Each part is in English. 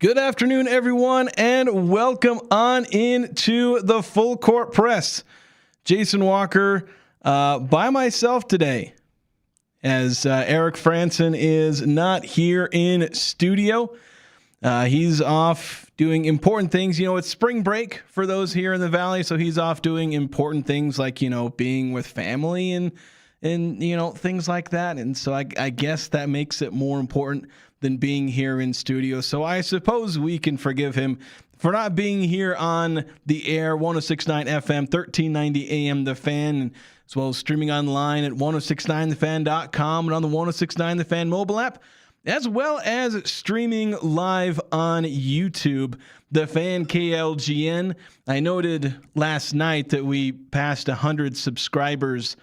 Good afternoon, everyone, and welcome on into the Full Court Press. Jason Walker by myself today, as Eric Frandsen is not here in studio. He's off doing important things. You know, it's spring break for those here in the Valley, so he's off doing important things like, being with family and things like that. And so I guess that makes it more important than being here in studio. So I suppose we can forgive him for not being here on the air, 106.9 FM, 1390 AM, The Fan, as well as streaming online at 1069thefan.com and on the 1069 The Fan mobile app, as well as streaming live on YouTube, The Fan KLGN. I noted last night that we passed 100 subscribers,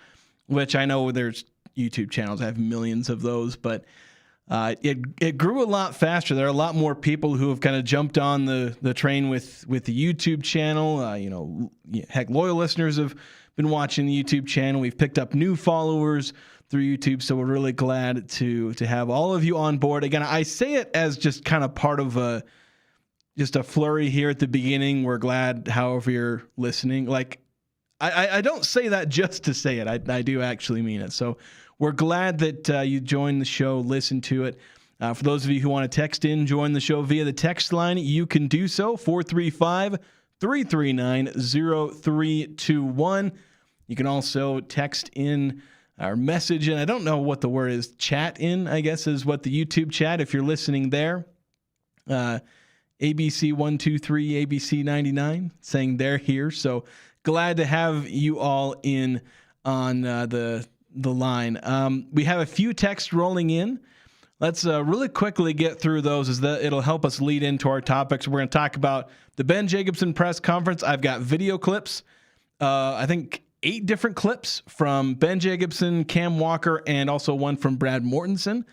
which I know there's YouTube channels, I have millions of those, but it grew a lot faster. There are a lot more people who have kind of jumped on the train with the YouTube channel. Heck, loyal listeners have been watching the YouTube channel. We've picked up new followers through YouTube, so we're really glad to have all of you on board. Again, I say it as just kind of part of just a flurry here at the beginning. We're glad, however you're listening. Like, I don't say that just to say it. I do actually mean it. So we're glad that you joined the show, listen to it. For those of you who want to text in, join the show via the text line, you can do so, 435-339-0321. You can also text in our message, and I don't know what the word is, chat in, I guess, is what the YouTube chat, if you're listening there. ABC123, ABC99, saying they're here. So glad to have you all in on the line. We have a few texts rolling in. Let's really quickly get through those, as it'll help us lead into our topics. We're going to talk about the Ben Jacobson press conference. I've got video clips, I think 8 different clips from Ben Jacobson, Cam Walker, and also one from Brad Mortensen,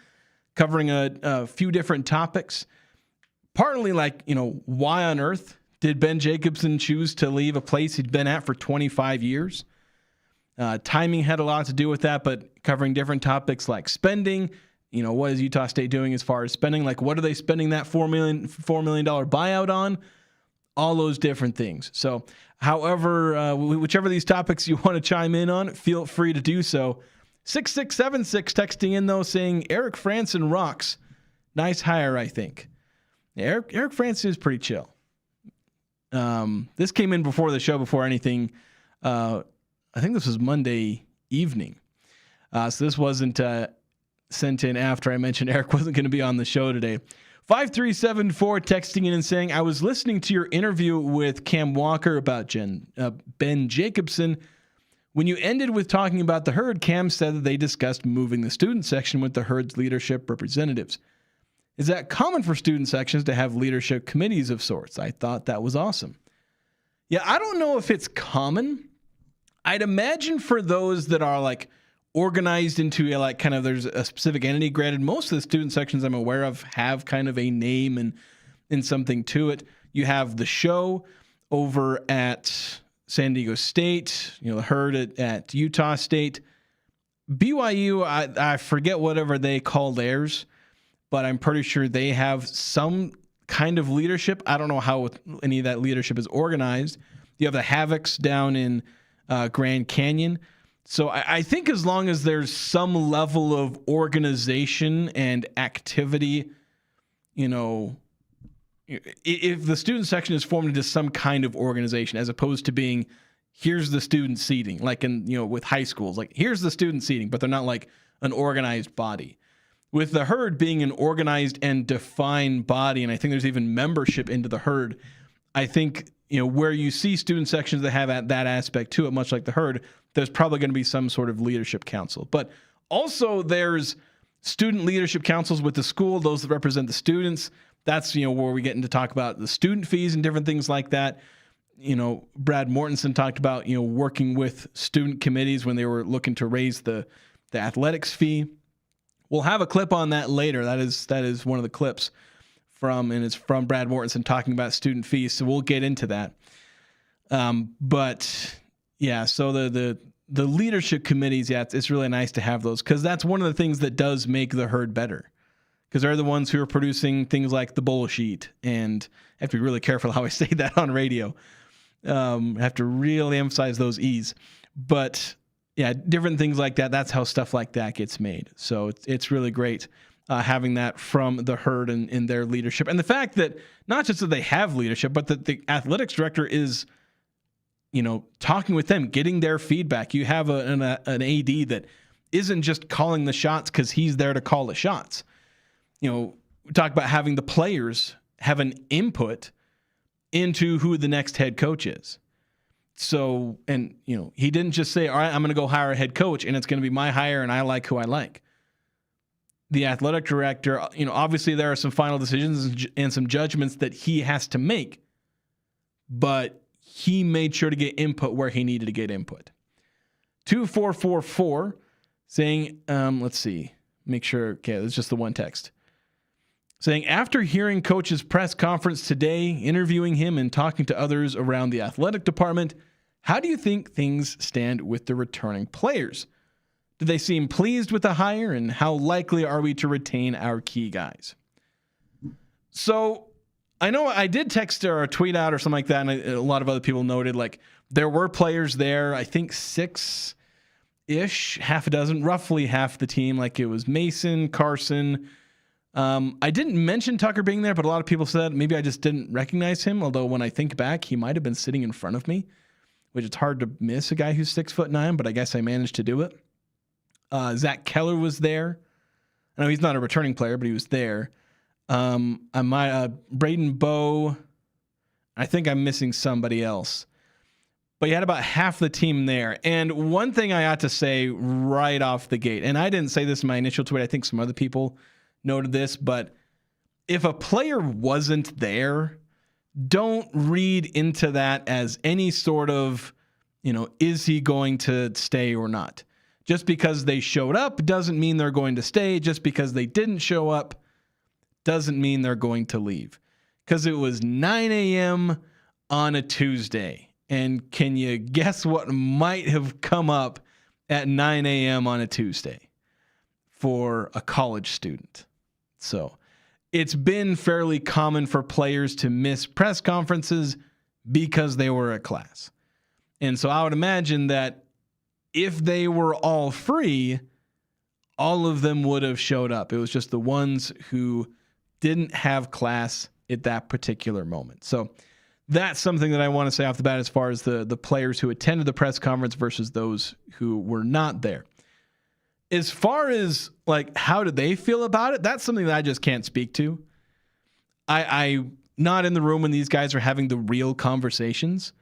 covering a few different topics. Partly like, why on earth did Ben Jacobson choose to leave a place he'd been at for 25 years? Timing had a lot to do with that, but covering different topics like spending, what is Utah State doing as far as spending? Like, what are they spending that $4 million buyout on? All those different things. So, however, whichever of these topics you want to chime in on, feel free to do so. 6676 texting in, though, saying Eric Frandsen rocks. Nice hire, I think. Eric Frandsen is pretty chill. This came in before the show, before anything. I think this was Monday evening. So this wasn't sent in after I mentioned Eric wasn't going to be on the show today. 5374 texting in and saying, I was listening to your interview with Cam Walker about Ben Jacobson. When you ended with talking about the herd, Cam said that they discussed moving the student section with the herd's leadership representatives. Is that common for student sections to have leadership committees of sorts? I thought that was awesome. Yeah, I don't know if it's common. I'd imagine for those that are like organized into there's a specific entity. Granted, most of the student sections I'm aware of have kind of a name and something to it. You have the show over at San Diego State, the herd at Utah State. BYU, I forget whatever they call theirs, but I'm pretty sure they have some kind of leadership. I don't know how any of that leadership is organized. You have the Havocs down in Grand Canyon. So I think as long as there's some level of organization and activity, if the student section is formed into some kind of organization, as opposed to being, here's the student seating, like with high schools, like here's the student seating, but they're not like an organized body. With the herd being an organized and defined body, and I think there's even membership into the herd, I think, where you see student sections that have that aspect to it, much like the herd, there's probably going to be some sort of leadership council. But also there's student leadership councils with the school, those that represent the students. That's, where we get into talk about the student fees and different things like that. Brad Mortensen talked about, working with student committees when they were looking to raise the athletics fee. We'll have a clip on that later. That is one of the clips and it's from Brad Mortensen talking about student fees. So we'll get into that. But yeah, so the leadership committees, it's really nice to have those, because that's one of the things that does make the herd better. because they're the ones who are producing things like the bowl sheet. And I have to be really careful how I say that on radio. I have to really emphasize those E's. But yeah, different things like that. That's how stuff like that gets made. So it's really great having that from the herd and in their leadership. And the fact that not just that they have leadership, but that the athletics director is, talking with them, getting their feedback. You have an AD that isn't just calling the shots because he's there to call the shots. We talk about having the players have an input into who the next head coach is. So, and, he didn't just say, all right, I'm going to go hire a head coach and it's going to be my hire and I like who I like. The athletic director, obviously there are some final decisions and some judgments that he has to make, but he made sure to get input where he needed to get input. 2444 saying, let's see, make sure. Okay, that's just the one text. Saying, after hearing coach's press conference today, interviewing him and talking to others around the athletic department, how do you think things stand with the returning players? Do they seem pleased with the hire, and how likely are we to retain our key guys? So I know I did text or tweet out or something like that, and a lot of other people noted like there were players there, I think 6-ish, half a dozen, roughly half the team. Like it was Mason, Carson. I didn't mention Tucker being there, but a lot of people said maybe I just didn't recognize him. Although when I think back, he might have been sitting in front of me, which it's hard to miss a guy who's 6'9", but I guess I managed to do it. Zach Keller was there. I know he's not a returning player, but he was there. Braden Bowe. I think I'm missing somebody else, but you had about half the team there. And one thing I ought to say right off the gate, and I didn't say this in my initial tweet, I think some other people noted this, but if a player wasn't there, don't read into that as any sort of, is he going to stay or not? Just because they showed up doesn't mean they're going to stay. Just because they didn't show up doesn't mean they're going to leave. Because it was 9 a.m. on a Tuesday. And can you guess what might have come up at 9 a.m. on a Tuesday for a college student? So it's been fairly common for players to miss press conferences because they were at class. And so I would imagine that if they were all free, all of them would have showed up. It was just the ones who didn't have class at that particular moment. So that's something that I want to say off the bat as far as the players who attended the press conference versus those who were not there. As far as like how did they feel about it, that's something that I just can't speak to. I'm not in the room when these guys are having the real conversations.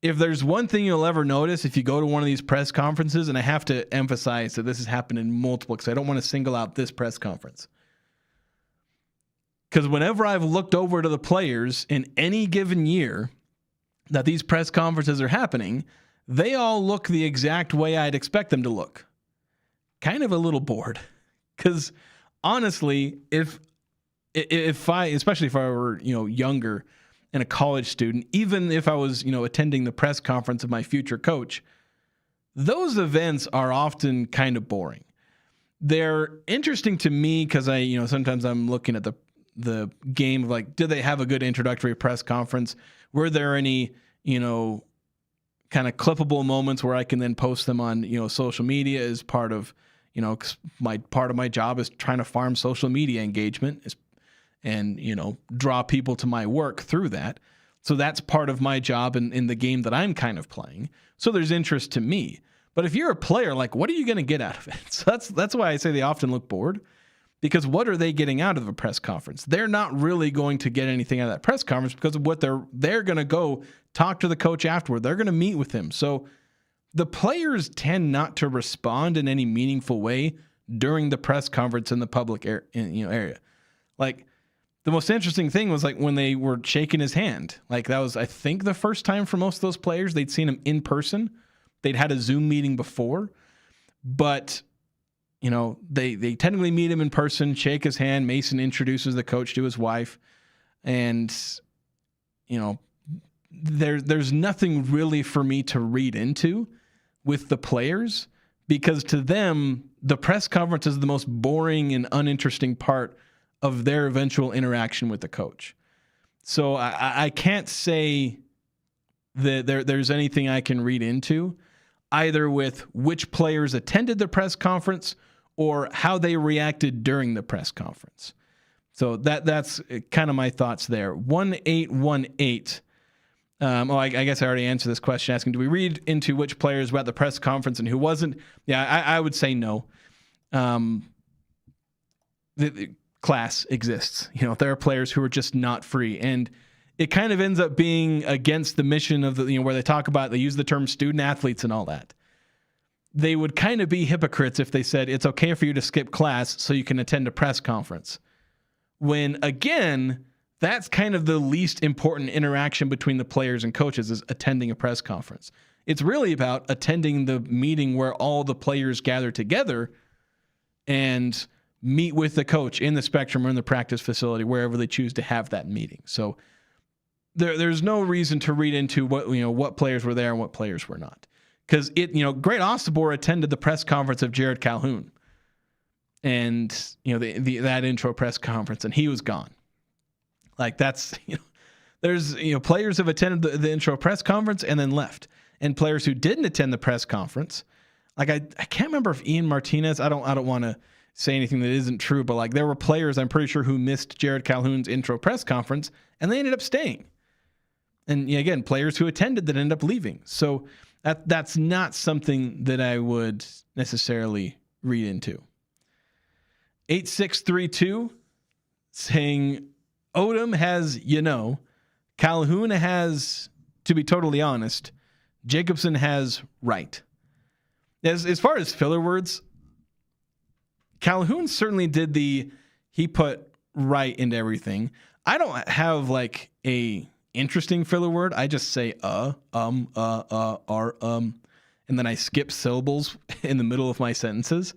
If there's one thing you'll ever notice if you go to one of these press conferences, and I have to emphasize that this has happened in multiple because I don't want to single out this press conference. Because whenever I've looked over to the players in any given year that these press conferences are happening, they all look the exact way I'd expect them to look. Kind of a little bored. Because honestly, if I, especially if I were, younger and a college student, even if I was, attending the press conference of my future coach, those events are often kind of boring. They're interesting to me because sometimes I'm looking at the game of like, did they have a good introductory press conference? Were there any, kind of clippable moments where I can then post them on, social media as part of, part of my job is trying to farm social media engagement and draw people to my work through that. So that's part of my job in the game that I'm kind of playing. So there's interest to me. But if you're a player, like, what are you going to get out of it? So that's why I say they often look bored, because what are they getting out of a press conference? They're not really going to get anything out of that press conference because of what they're going to go talk to the coach afterward. They're going to meet with him. So the players tend not to respond in any meaningful way during the press conference in the public area. Like, the most interesting thing was like when they were shaking his hand. Like that was, I think, the first time for most of those players they'd seen him in person. They'd had a Zoom meeting before, but they technically meet him in person, shake his hand. Mason introduces the coach to his wife, and there's nothing really for me to read into with the players, because to them the press conference is the most boring and uninteresting part of their eventual interaction with the coach. So I can't say that there's anything I can read into either with which players attended the press conference or how they reacted during the press conference. So that's kind of my thoughts there. 1818. I guess I already answered this question asking, do we read into which players were at the press conference and who wasn't? Yeah, I would say no. The class exists. There are players who are just not free. And it kind of ends up being against the mission of where they talk about, they use the term student athletes and all that. They would kind of be hypocrites if they said it's okay for you to skip class so you can attend a press conference. When, again, that's kind of the least important interaction between the players and coaches is attending a press conference. It's really about attending the meeting where all the players gather together and meet with the coach in the Spectrum or in the practice facility, wherever they choose to have that meeting. So there's no reason to read into what players were there and what players were not. Because Great Osobor attended the press conference of Jared Calhoun. And that intro press conference, and he was gone. Like that's there's players have attended the intro press conference and then left, and players who didn't attend the press conference, like I can't remember if Ian Martinez. I don't want to say anything that isn't true, but like there were players I'm pretty sure who missed Jared Calhoun's intro press conference and they ended up staying. And again, players who attended that ended up leaving. So that's not something that I would necessarily read into. 8632 saying Odom has, Calhoun has, to be totally honest, Jacobson has right. As far as filler words, Calhoun certainly did he put right into everything. I don't have like a interesting filler word. I just say and then I skip syllables in the middle of my sentences.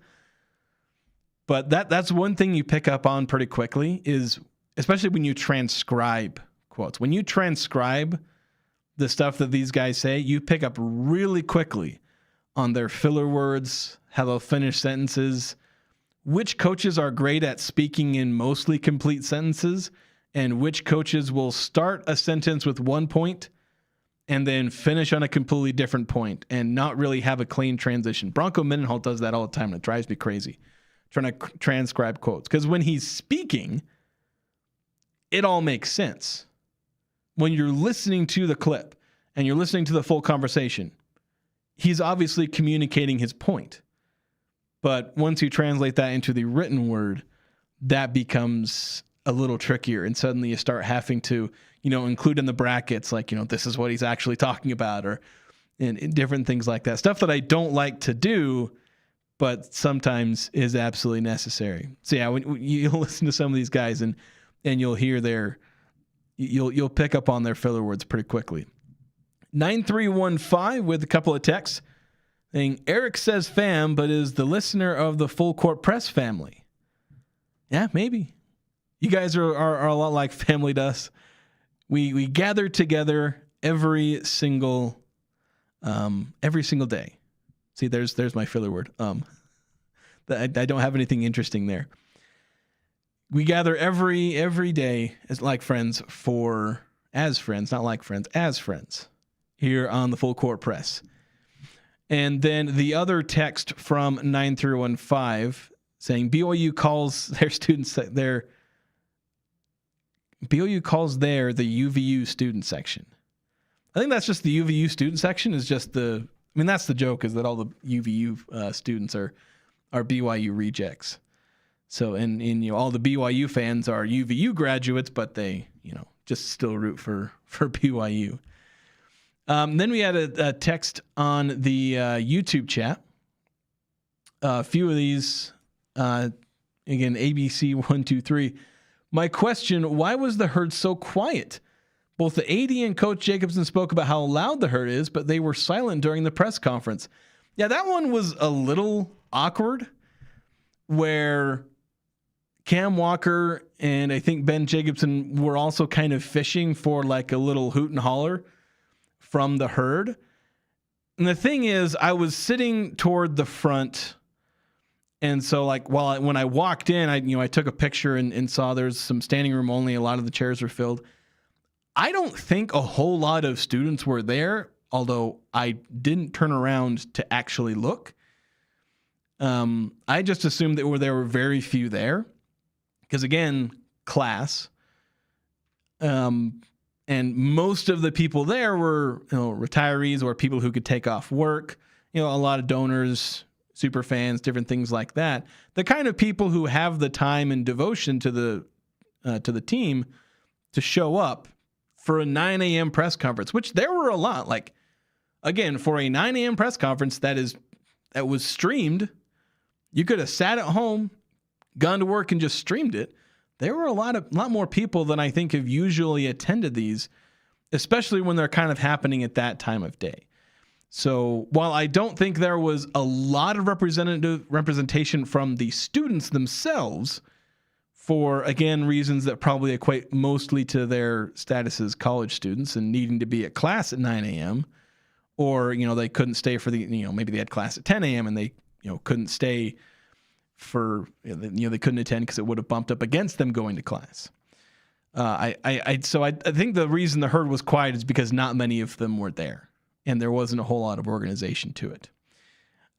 But that's one thing you pick up on pretty quickly is, especially when you transcribe quotes. When you transcribe the stuff that these guys say, you pick up really quickly on their filler words, how they'll finish sentences, which coaches are great at speaking in mostly complete sentences, and which coaches will start a sentence with one point and then finish on a completely different point and not really have a clean transition. Bronco Mendenhall does that all the time, and it drives me crazy trying to transcribe quotes. Because when he's speaking, it all makes sense. When you're listening to the clip and you're listening to the full conversation, he's obviously communicating his point. But once you translate that into the written word, that becomes a little trickier. And suddenly you start having to, include in the brackets, like, this is what he's actually talking about, or and different things like that. Stuff that I don't like to do, but sometimes is absolutely necessary. So yeah, when you'll listen to some of these guys and you'll hear you'll pick up on their filler words pretty quickly. 9315 with a couple of texts saying, Eric says fam, but is the listener of the Full Court Press family. Yeah, maybe. You guys are a lot like family to us. We gather together every single day. See, there's my filler word. I don't have anything interesting there. We gather every day as friends here on the Full Court Press. And then the other text from 9315 saying BYU calls their students the UVU student section. I think that's just the UVU student section is just that's the joke, is that all the UVU students are BYU rejects. So, and all the BYU fans are UVU graduates, but they, just still root for BYU. Then we had a text on the YouTube chat. A few of these, again, ABC123. My question, why was the herd so quiet? Both the AD and Coach Jacobson spoke about how loud the herd is, but they were silent during the press conference. Yeah, that one was a little awkward, where Cam Walker and I think Ben Jacobson were also kind of fishing for like a little hoot and holler from the herd. And the thing is, I was sitting toward the front, And so like when I walked in, I took a picture and saw there's some standing room only. A lot of the chairs were filled. I don't think a whole lot of students were there, although I didn't turn around to actually look. I just assumed that there were very few there because, again, class. And most of the people there were retirees or people who could take off work, a lot of donors, super fans, different things like that. The kind of people who have the time and devotion to the team to show up for a 9 a.m. press conference, which there were a lot. Like, again, for a 9 a.m. press conference that was streamed, you could have sat at home, gone to work, and just streamed it. There were a lot more people than I think have usually attended these, especially when they're kind of happening at that time of day. So while I don't think there was a lot of representation from the students themselves, for, again, reasons that probably equate mostly to their status as college students and needing to be at class at 9 a.m., or, they couldn't stay for the, maybe they had class at 10 a.m. and they, couldn't stay for, they couldn't attend because it would have bumped up against them going to class. So I think the reason the herd was quiet is because not many of them were there and there wasn't a whole lot of organization to it.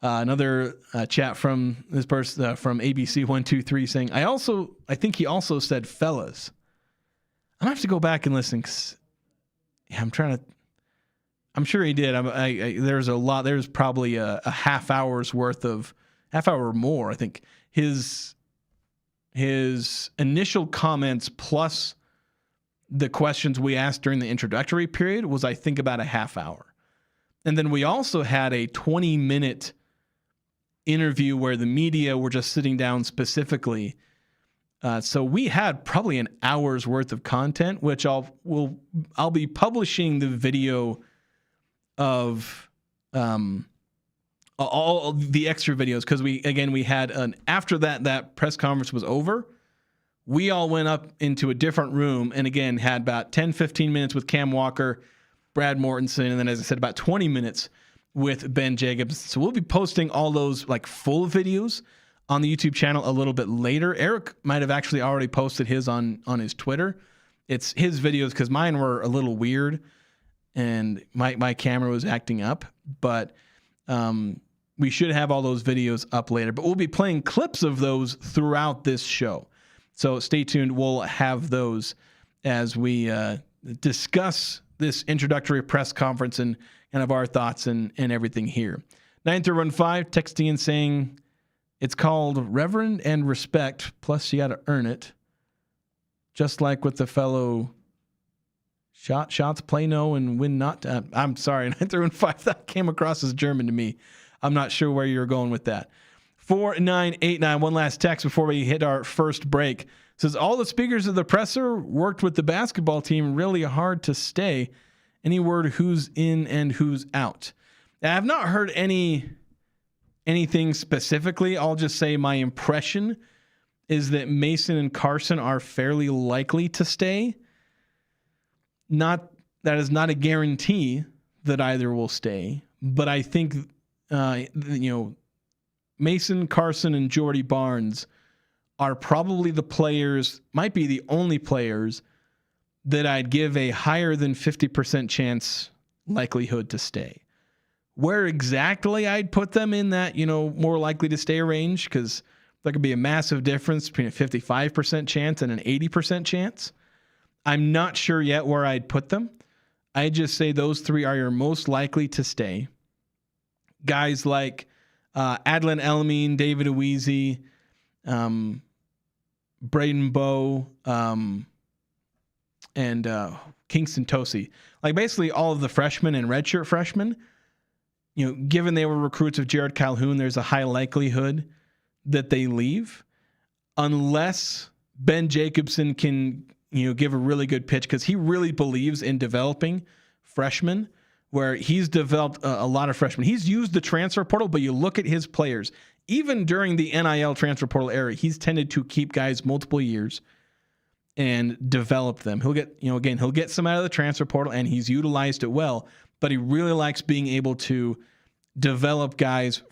Another chat from this person from ABC123 saying, I think he also said fellas. I'm gonna have to go back and listen. I'm sure he did. There's a lot. There's probably a half hour or more. I think his initial comments plus the questions we asked during the introductory period was, I think, about a half hour. And then we also had a 20-minute interview where the media were just sitting down specifically. So we had probably an hour's worth of content, which I'll be publishing the video of all the extra videos, because we had after that press conference was over, we all went up into a different room and again had about 10-15 minutes with Cam Walker, Brad Mortensen, and then, as I said, about 20 minutes with Ben Jacobson. So we'll be posting all those like full videos on the YouTube channel a little bit later. Eric might have actually already posted his on his Twitter. It's his videos because mine were a little weird and my camera was acting up, but we should have all those videos up later. But we'll be playing clips of those throughout this show. So stay tuned. We'll have those as we discuss this introductory press conference and kind of our thoughts and everything here. 9315 texting and saying it's called Reverend and Respect, plus you got to earn it. Just like with the fellow shots play no and win not. I'm sorry, 9315, that came across as German to me. I'm not sure where you're going with that. 4989, one last text before we hit our first break. Says, all the speakers of the presser worked with the basketball team really hard to stay. Any word who's in and who's out? I have not heard anything specifically. I'll just say my impression is that Mason and Carson are fairly likely to stay. That is not a guarantee that either will stay, but I think Mason, Carson, and Jordy Barnes are probably the players, might be the only players that I'd give a higher than 50% chance likelihood to stay. Where exactly I'd put them in that, more likely to stay range, because there could be a massive difference between a 55% chance and an 80% chance. I'm not sure yet where I'd put them. I just say those three are your most likely to stay. Guys like Adlin Elamine, David Awizi, Braden Bowe, and Kingston Tosi. Like basically all of the freshmen and redshirt freshmen, given they were recruits of Jared Calhoun, there's a high likelihood that they leave unless Ben Jacobson can, give a really good pitch, because he really believes in developing freshmen, where he's developed a lot of freshmen. He's used the transfer portal, but you look at his players, even during the NIL transfer portal era, he's tended to keep guys multiple years and develop them. He'll get, he'll get some out of the transfer portal and he's utilized it well, but he really likes being able to develop guys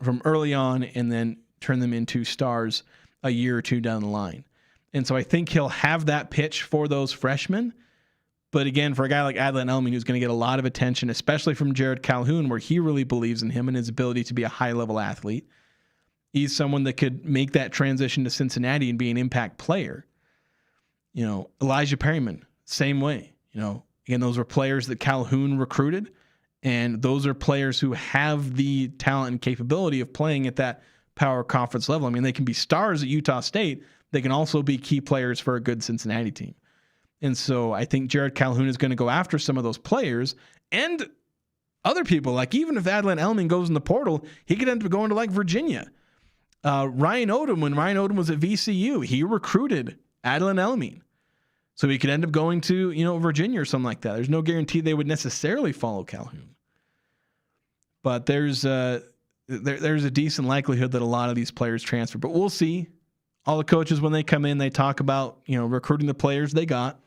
from early on and then turn them into stars a year or two down the line. And so I think he'll have that pitch for those freshmen. But again, for a guy like Adlon Elming, who's going to get a lot of attention, especially from Jared Calhoun, where he really believes in him and his ability to be a high-level athlete, he's someone that could make that transition to Cincinnati and be an impact player. You know, Elijah Perryman, same way. You know, again, those were players that Calhoun recruited, and those are players who have the talent and capability of playing at that power conference level. I mean, they can be stars at Utah State. They can also be key players for a good Cincinnati team. And so I think Jared Calhoun is going to go after some of those players and other people. Like, even if Adlon Elming goes in the portal, he could end up going to like Virginia. Ryan Odom, when Ryan Odom was at VCU, he recruited Adlon Elming. So he could end up going to, you know, Virginia or something like that. There's no guarantee they would necessarily follow Calhoun. But there's a decent likelihood that a lot of these players transfer. But we'll see. All the coaches, when they come in, they talk about, you know, recruiting the players they got.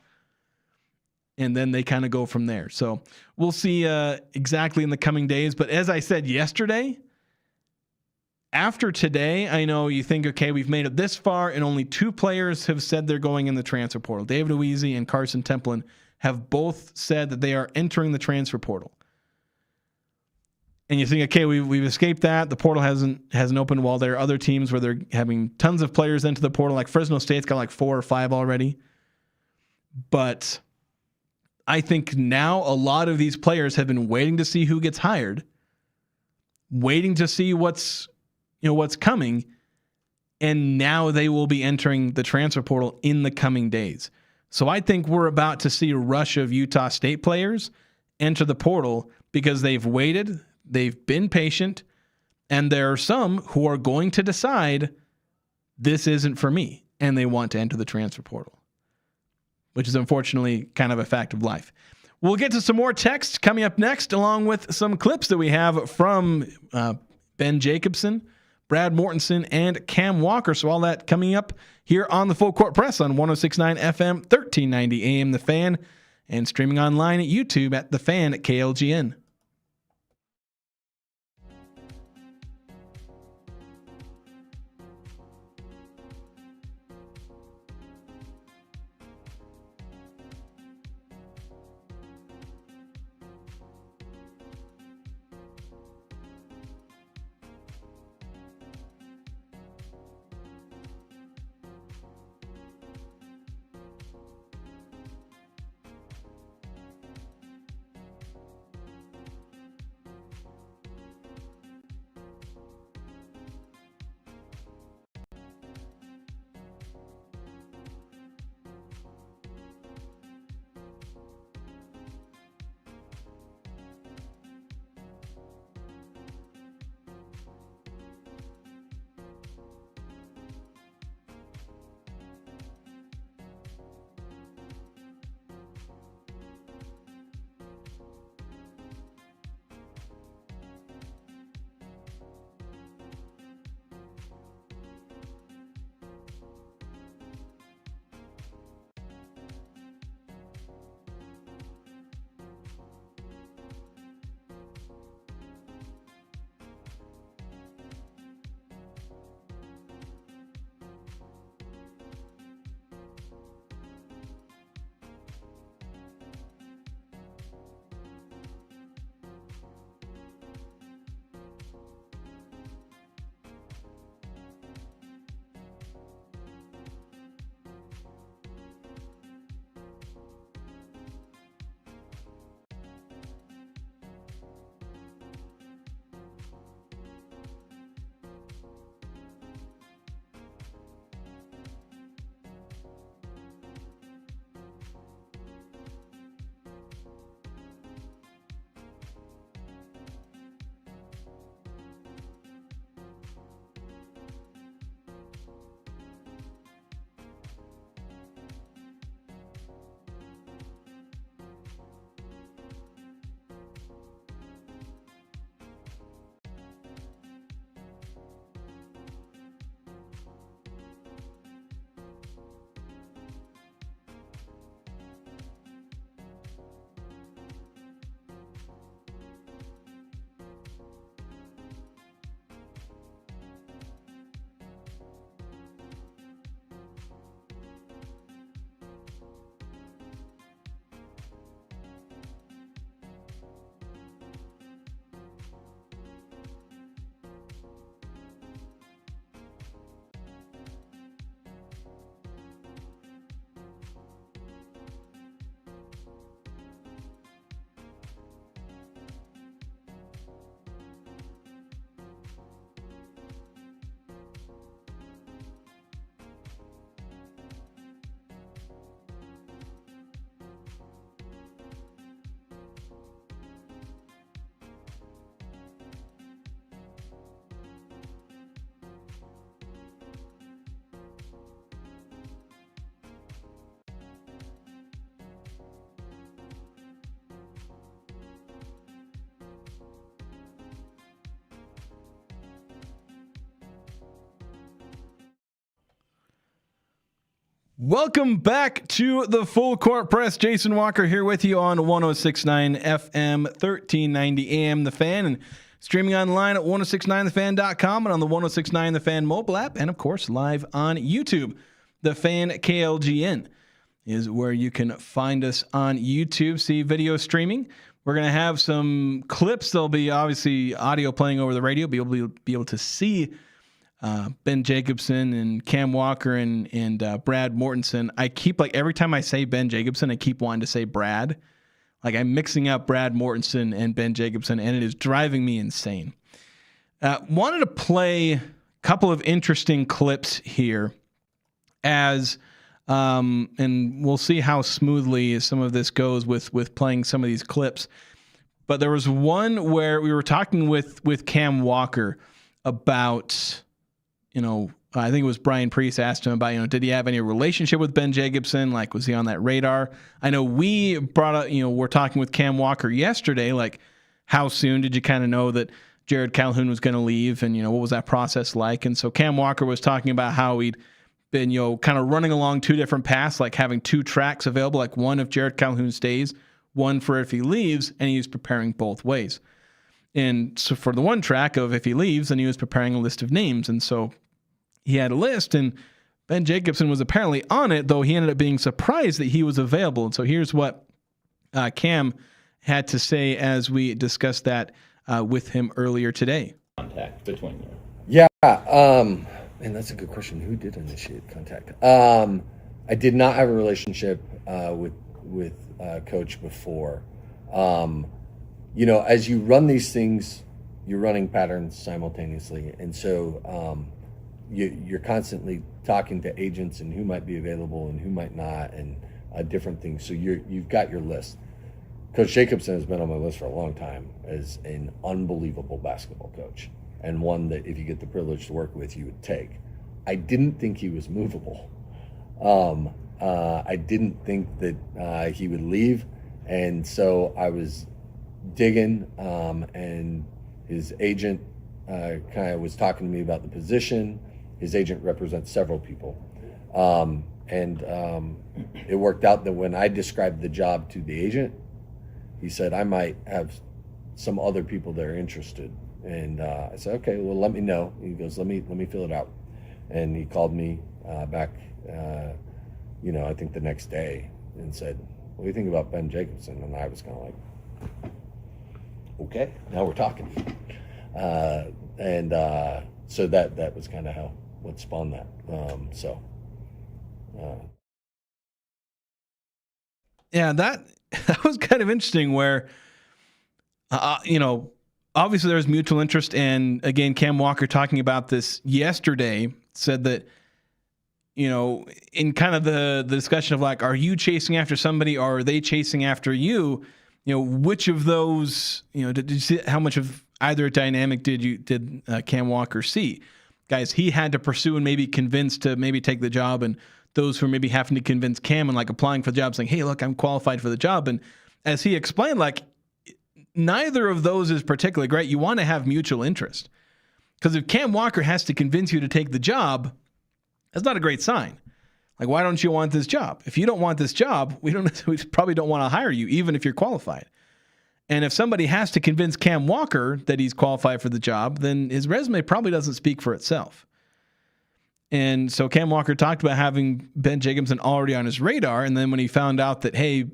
And then they kind of go from there. So we'll see exactly in the coming days. But as I said yesterday, after today, I know you think, okay, we've made it this far, and only 2 players have said they're going in the transfer portal. David Oweezy and Carson Templin have both said that they are entering the transfer portal. And you think, okay, we've escaped that. The portal hasn't opened. While there are other teams where they're having tons of players into the portal, like Fresno State's got like 4 or 5 already. But I think now a lot of these players have been waiting to see who gets hired, waiting to see what's coming, and now they will be entering the transfer portal in the coming days. So I think we're about to see a rush of Utah State players enter the portal because they've waited, they've been patient, and there are some who are going to decide this isn't for me, and they want to enter the transfer portal, which is unfortunately kind of a fact of life. We'll get to some more text coming up next, along with some clips that we have from Ben Jacobson, Brad Mortensen, and Cam Walker. So all that coming up here on the Full Court Press on 106.9 FM, 1390 AM The Fan, and streaming online at YouTube at The Fan at KLGN. Welcome back to the Full Court Press. Jason Walker here with you on 106.9 FM, 1390 AM The Fan, and streaming online at 1069thefan.com and on the 1069 The Fan mobile app, and of course live on YouTube. The Fan KLGN is where you can find us on YouTube, see video streaming. We're going to have some clips. There'll be obviously audio playing over the radio, be able to see Ben Jacobson and Cam Walker and Brad Mortensen. I keep, like, every time I say Ben Jacobson, I keep wanting to say Brad. Like, I'm mixing up Brad Mortensen and Ben Jacobson, and it is driving me insane. Wanted to play a couple of interesting clips here and we'll see how smoothly some of this goes with playing some of these clips. But there was one where we were talking with Cam Walker about, I think it was Brian Priest asked him about, did he have any relationship with Ben Jacobson? Like, was he on that radar? I know we brought up, we're talking with Cam Walker yesterday, like, how soon did you kind of know that Jared Calhoun was going to leave? And, what was that process like? And so Cam Walker was talking about how he'd been, kind of running along two different paths, like having two tracks available, like one if Jared Calhoun stays, one for if he leaves, and he was preparing both ways. And so for the one track of if he leaves, then he was preparing a list of names. And so he had a list, and Ben Jacobson was apparently on it, though he ended up being surprised that he was available. And so here's what Cam had to say as we discussed that with him earlier today. Contact between you. Yeah, and that's a good question. Who did initiate contact? I did not have a relationship with Coach before. As you run these things, you're running patterns simultaneously, and so you're constantly talking to agents and who might be available and who might not, and different things. So you've got your list. Coach Jacobson has been on my list for a long time as an unbelievable basketball coach, and one that if you get the privilege to work with, you would take. I didn't think he was movable. I didn't think that he would leave, and so I was digging, and his agent kind of was talking to me about the position. His agent represents several people, and it worked out that when I described the job to the agent, he said, I might have some other people that are interested. And I said, okay, well, let me know. He goes, let me fill it out. And he called me back, I think the next day and said, what do you think about Ben Jacobson? And I was kind of like, okay, now we're talking. So that was kind of what spawned that. Yeah, that was kind of interesting where, obviously there's mutual interest. And again, Cam Walker talking about this yesterday said that, in kind of the discussion of like, are you chasing after somebody or are they chasing after you? Which of those, did you see how much of either dynamic did Cam Walker see? Guys he had to pursue and maybe convince to maybe take the job, and those who are maybe having to convince Cam and like applying for the job saying, hey, look, I'm qualified for the job. And as he explained, like, neither of those is particularly great. You want to have mutual interest, because if Cam Walker has to convince you to take the job, that's not a great sign. Like, why don't you want this job? If you don't want this job, we probably don't want to hire you, even if you're qualified. And if somebody has to convince Cam Walker that he's qualified for the job, then his resume probably doesn't speak for itself. And so Cam Walker talked about having Ben Jacobson already on his radar. And then when he found out that, hey,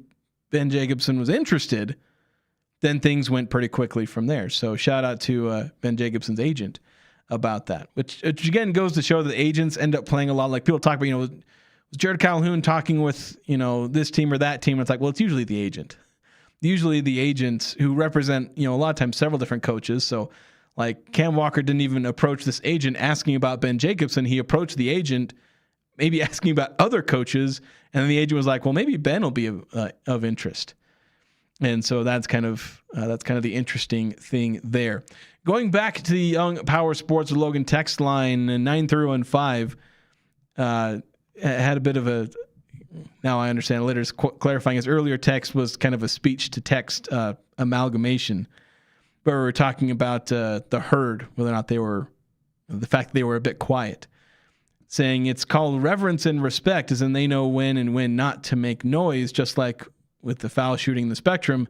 Ben Jacobson was interested, then things went pretty quickly from there. So shout out to Ben Jacobson's agent about that, which again goes to show that agents end up playing a lot. Like, people talk about, was Jared Calhoun talking with, this team or that team? It's like, well, it's usually the agent. Usually the agents who represent, a lot of times several different coaches. So like Cam Walker didn't even approach this agent asking about Ben Jacobson. He approached the agent maybe asking about other coaches. And then the agent was like, well, maybe Ben will be of interest. And so that's kind of the interesting thing there. Going back to the Young Power Sports Logan text line, 9-3-1-5 had a bit of a. Now I understand. Later, clarifying his earlier text was kind of a speech to text amalgamation, where we were talking about the herd, whether or not the fact that they were a bit quiet. saying it's called reverence and respect, as in they know when and when not to make noise, just like with the foul shooting in the spectrum.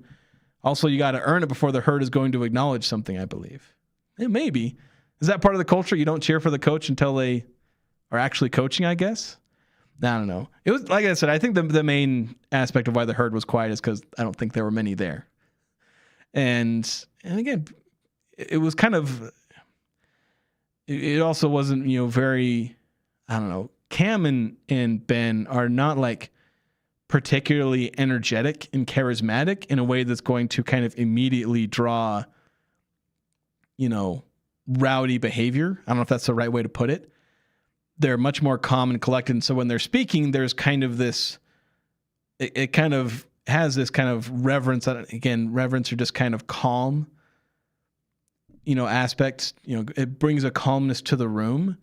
Also, you got to earn it before the herd is going to acknowledge something, I believe. It may be. Is that part of the culture? You don't cheer for the coach until they are actually coaching, I guess? I don't know. It was, like I said, I think the main aspect of why the herd was quiet is because I don't think there were many there. And again, it was kind of, it also wasn't, very, I don't know. Cam and Ben are not like particularly energetic and charismatic in a way that's going to kind of immediately draw, rowdy behavior. I don't know if that's the right way to put it. They're much more calm and collected. And so when they're speaking, there's kind of this, it kind of has this kind of reverence. Again, reverence or just kind of calm, aspects. It brings a calmness to the room.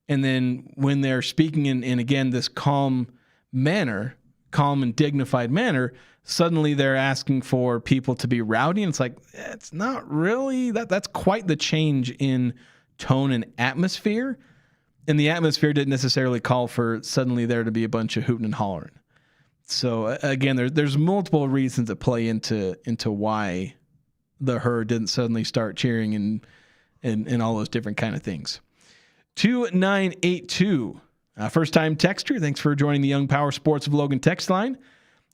And then when they're speaking in again, this calm and dignified manner, suddenly they're asking for people to be rowdy. And it's like, it's not really that's quite the change in tone and atmosphere. And the atmosphere didn't necessarily call for suddenly there to be a bunch of hooting and hollering. So again, there's multiple reasons that play into why the herd didn't suddenly start cheering and all those different kind of things. 2982, first time texter. Thanks for joining the Young Power Sports of Logan text line.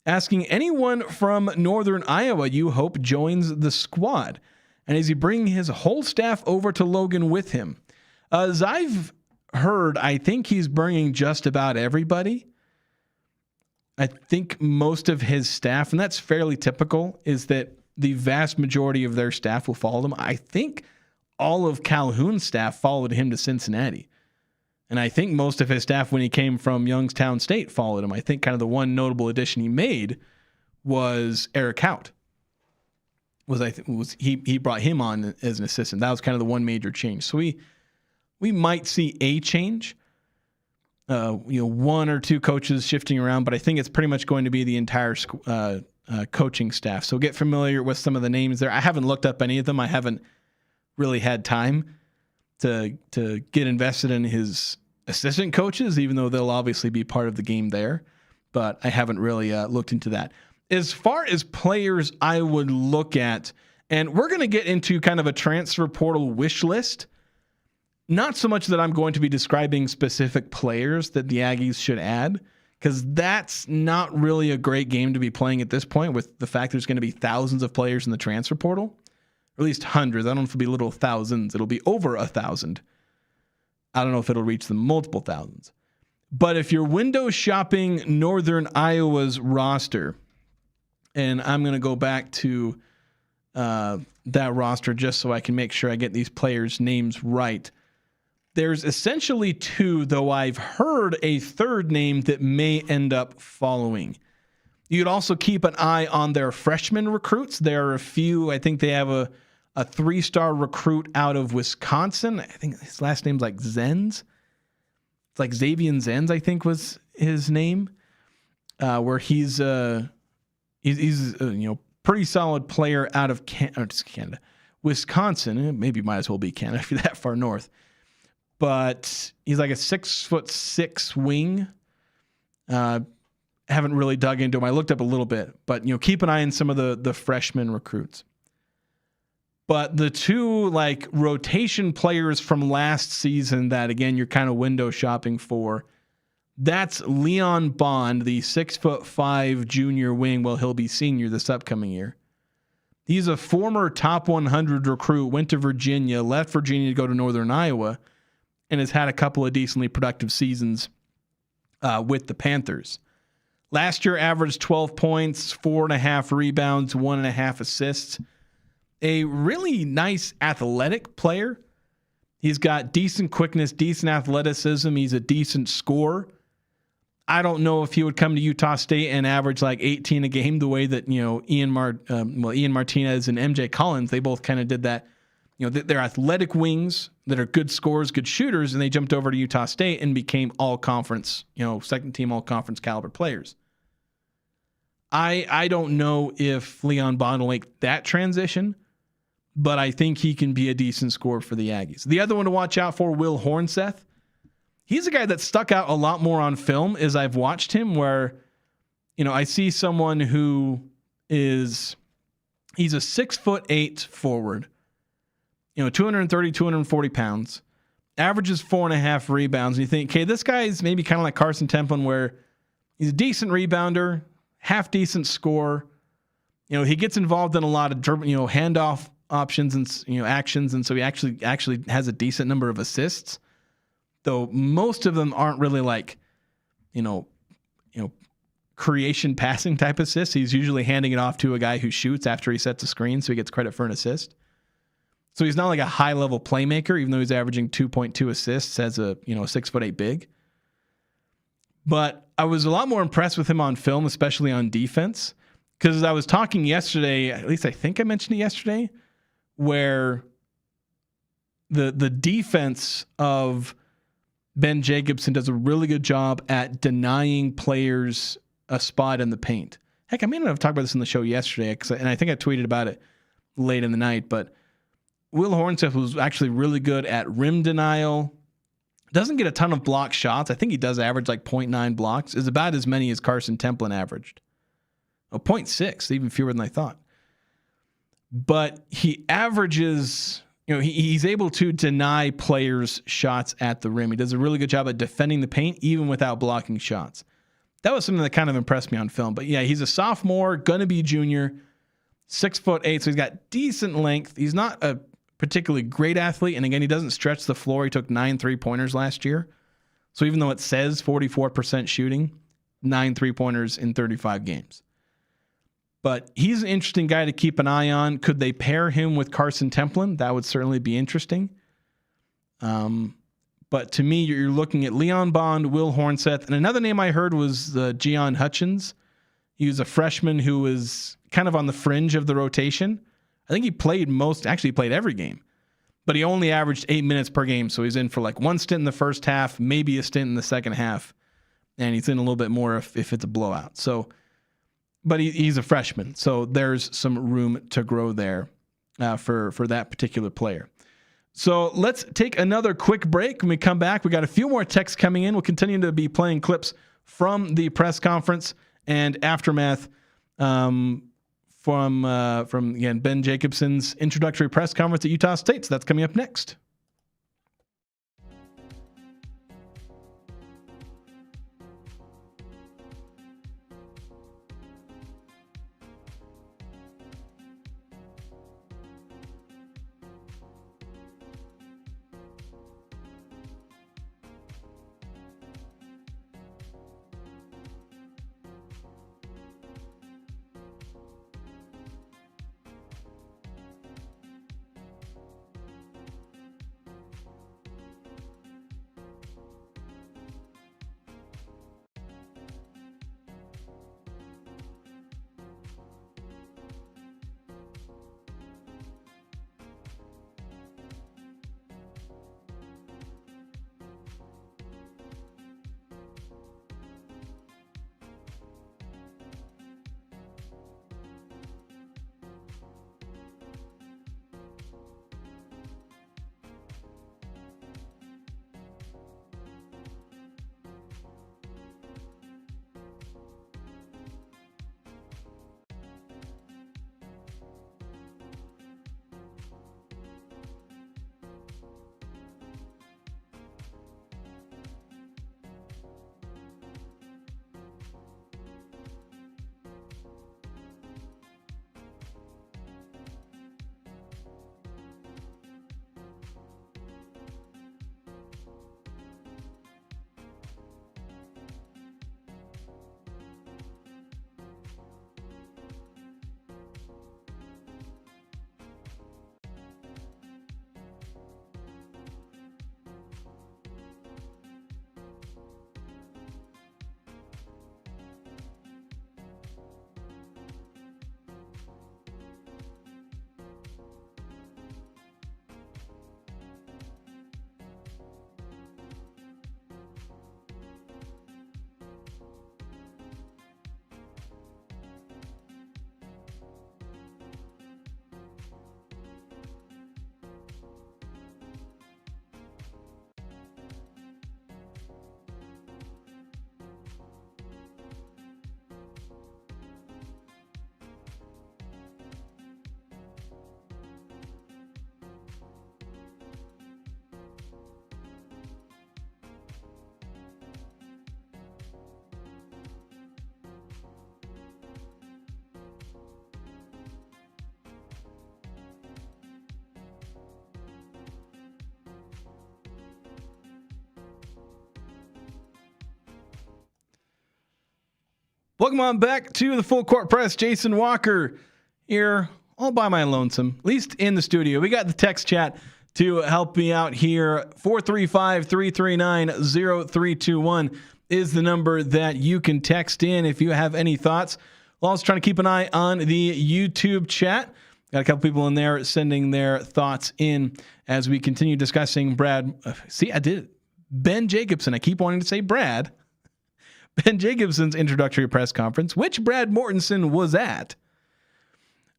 Asking anyone from Northern Iowa you hope joins the squad. And is he bringing his whole staff over to Logan with him? As I've heard, I think he's bringing just about everybody. I think most of his staff, and that's fairly typical, is that the vast majority of their staff will follow them. I think all of Calhoun's staff followed him to Cincinnati. And I think most of his staff, when he came from Youngstown State, followed him. I think kind of the one notable addition he made was Eric Hout. He brought him on as an assistant. That was kind of the one major change. So we might see a change. One or two coaches shifting around, but I think it's pretty much going to be the entire coaching staff. So get familiar with some of the names there. I haven't looked up any of them. I haven't really had time to get invested in his assistant coaches, even though they'll obviously be part of the game there. But I haven't really looked into that. As far as players I would look at, and we're going to get into kind of a transfer portal wish list. Not so much that I'm going to be describing specific players that the Aggies should add, because that's not really a great game to be playing at this point with the fact there's going to be thousands of players in the transfer portal, or at least hundreds. I don't know if it'll be little thousands. It'll be over 1,000. I don't know if it'll reach the multiple thousands. But if you're window shopping Northern Iowa's roster, and I'm going to go back to that roster just so I can make sure I get these players' names right. There's essentially two, though I've heard a third name that may end up following. You'd also keep an eye on their freshman recruits. There are a few. I think they have a 3-star recruit out of Wisconsin. I think his last name's like Zenz. It's like Xavier Zenz, I think was his name. Where he's pretty solid player out of Canada, Wisconsin. Maybe might as well be Canada if you're that far north. But he's like a 6'6" wing. Haven't really dug into him. I looked up a little bit, but keep an eye on some of the freshman recruits. But the two like rotation players from last season that again you're kind of window shopping for, that's Leon Bond, the 6'5" junior wing. Well, he'll be senior this upcoming year. He's a former top 100 recruit, went to Virginia, left Virginia to go to Northern Iowa, and has had a couple of decently productive seasons with the Panthers. Last year averaged 12 points, 4.5 rebounds, 1.5 assists. A really nice athletic player. He's got decent quickness, decent athleticism. He's a decent scorer. I don't know if he would come to Utah State and average like 18 a game the way that Ian Martinez and MJ Collins, they both kind of did that. They're athletic wings that are good scorers, good shooters, and they jumped over to Utah State and became all-conference, second team all-conference caliber players. I don't know if Leon Bond will make that transition, but I think he can be a decent scorer for the Aggies. The other one to watch out for, Will Hornseth. he's a guy that stuck out a lot more on film as I've watched him, where, I see someone who he's a 6'8" forward, 230, 240 pounds, averages 4.5 rebounds. And you think, okay, this guy is maybe kind of like Carson Templin, where he's a decent rebounder, half decent scorer. He gets involved in a lot of handoff options and actions, and so he actually has a decent number of assists, though most of them aren't really like creation passing type assists. He's usually handing it off to a guy who shoots after he sets a screen, so he gets credit for an assist. So he's not like a high level playmaker, even though he's averaging 2.2 assists as a 6'8" big. But I was a lot more impressed with him on film, especially on defense, because I was talking yesterday, at least I think I mentioned it yesterday, where the defense of Ben Jacobson does a really good job at denying players a spot in the paint. Heck, I may not have talked about this in the show yesterday, and I think I tweeted about it late in the night, but Will Hornstead was actually really good at rim denial. Doesn't get a ton of block shots. I think he does average like 0.9 blocks. Is about as many as Carson Templin averaged. 0.6, even fewer than I thought. But he averages, he's able to deny players shots at the rim. He does a really good job at defending the paint, even without blocking shots. That was something that kind of impressed me on film. But yeah, he's a sophomore, gonna be junior, 6'8", so he's got decent length. He's not a particularly great athlete. And again, he doesn't stretch the floor. He took 9 3-pointers last year. So even though it says 44% shooting, 9 3-pointers in 35 games. But he's an interesting guy to keep an eye on. Could they pair him with Carson Templin? That would certainly be interesting. But to me, you're looking at Leon Bond, Will Hornseth, and another name I heard was Gian Hutchins. He was a freshman who was kind of on the fringe of the rotation. I think he played every game, but he only averaged 8 minutes per game. So he's in for like one stint in the first half, maybe a stint in the second half, and he's in a little bit more if it's a blowout. So, but he's a freshman, so there's some room to grow there for that particular player. So let's take another quick break. When we come back, we got a few more texts coming in. We'll continue to be playing clips from the press conference and aftermath from again Ben Jacobson's introductory press conference at Utah State. So that's coming up next. Welcome on back to the Full Court Press. Jason Walker here, all by my lonesome, at least in the studio. We got the text chat to help me out here. 435-339-0321 is the number that you can text in if you have any thoughts. We're also trying to keep an eye on the YouTube chat. Got a couple people in there sending their thoughts in as we continue discussing Brad. See, I did it. Ben Jacobson. I keep wanting to say Brad. Ben Jacobson's introductory press conference, which Brad Mortensen was at.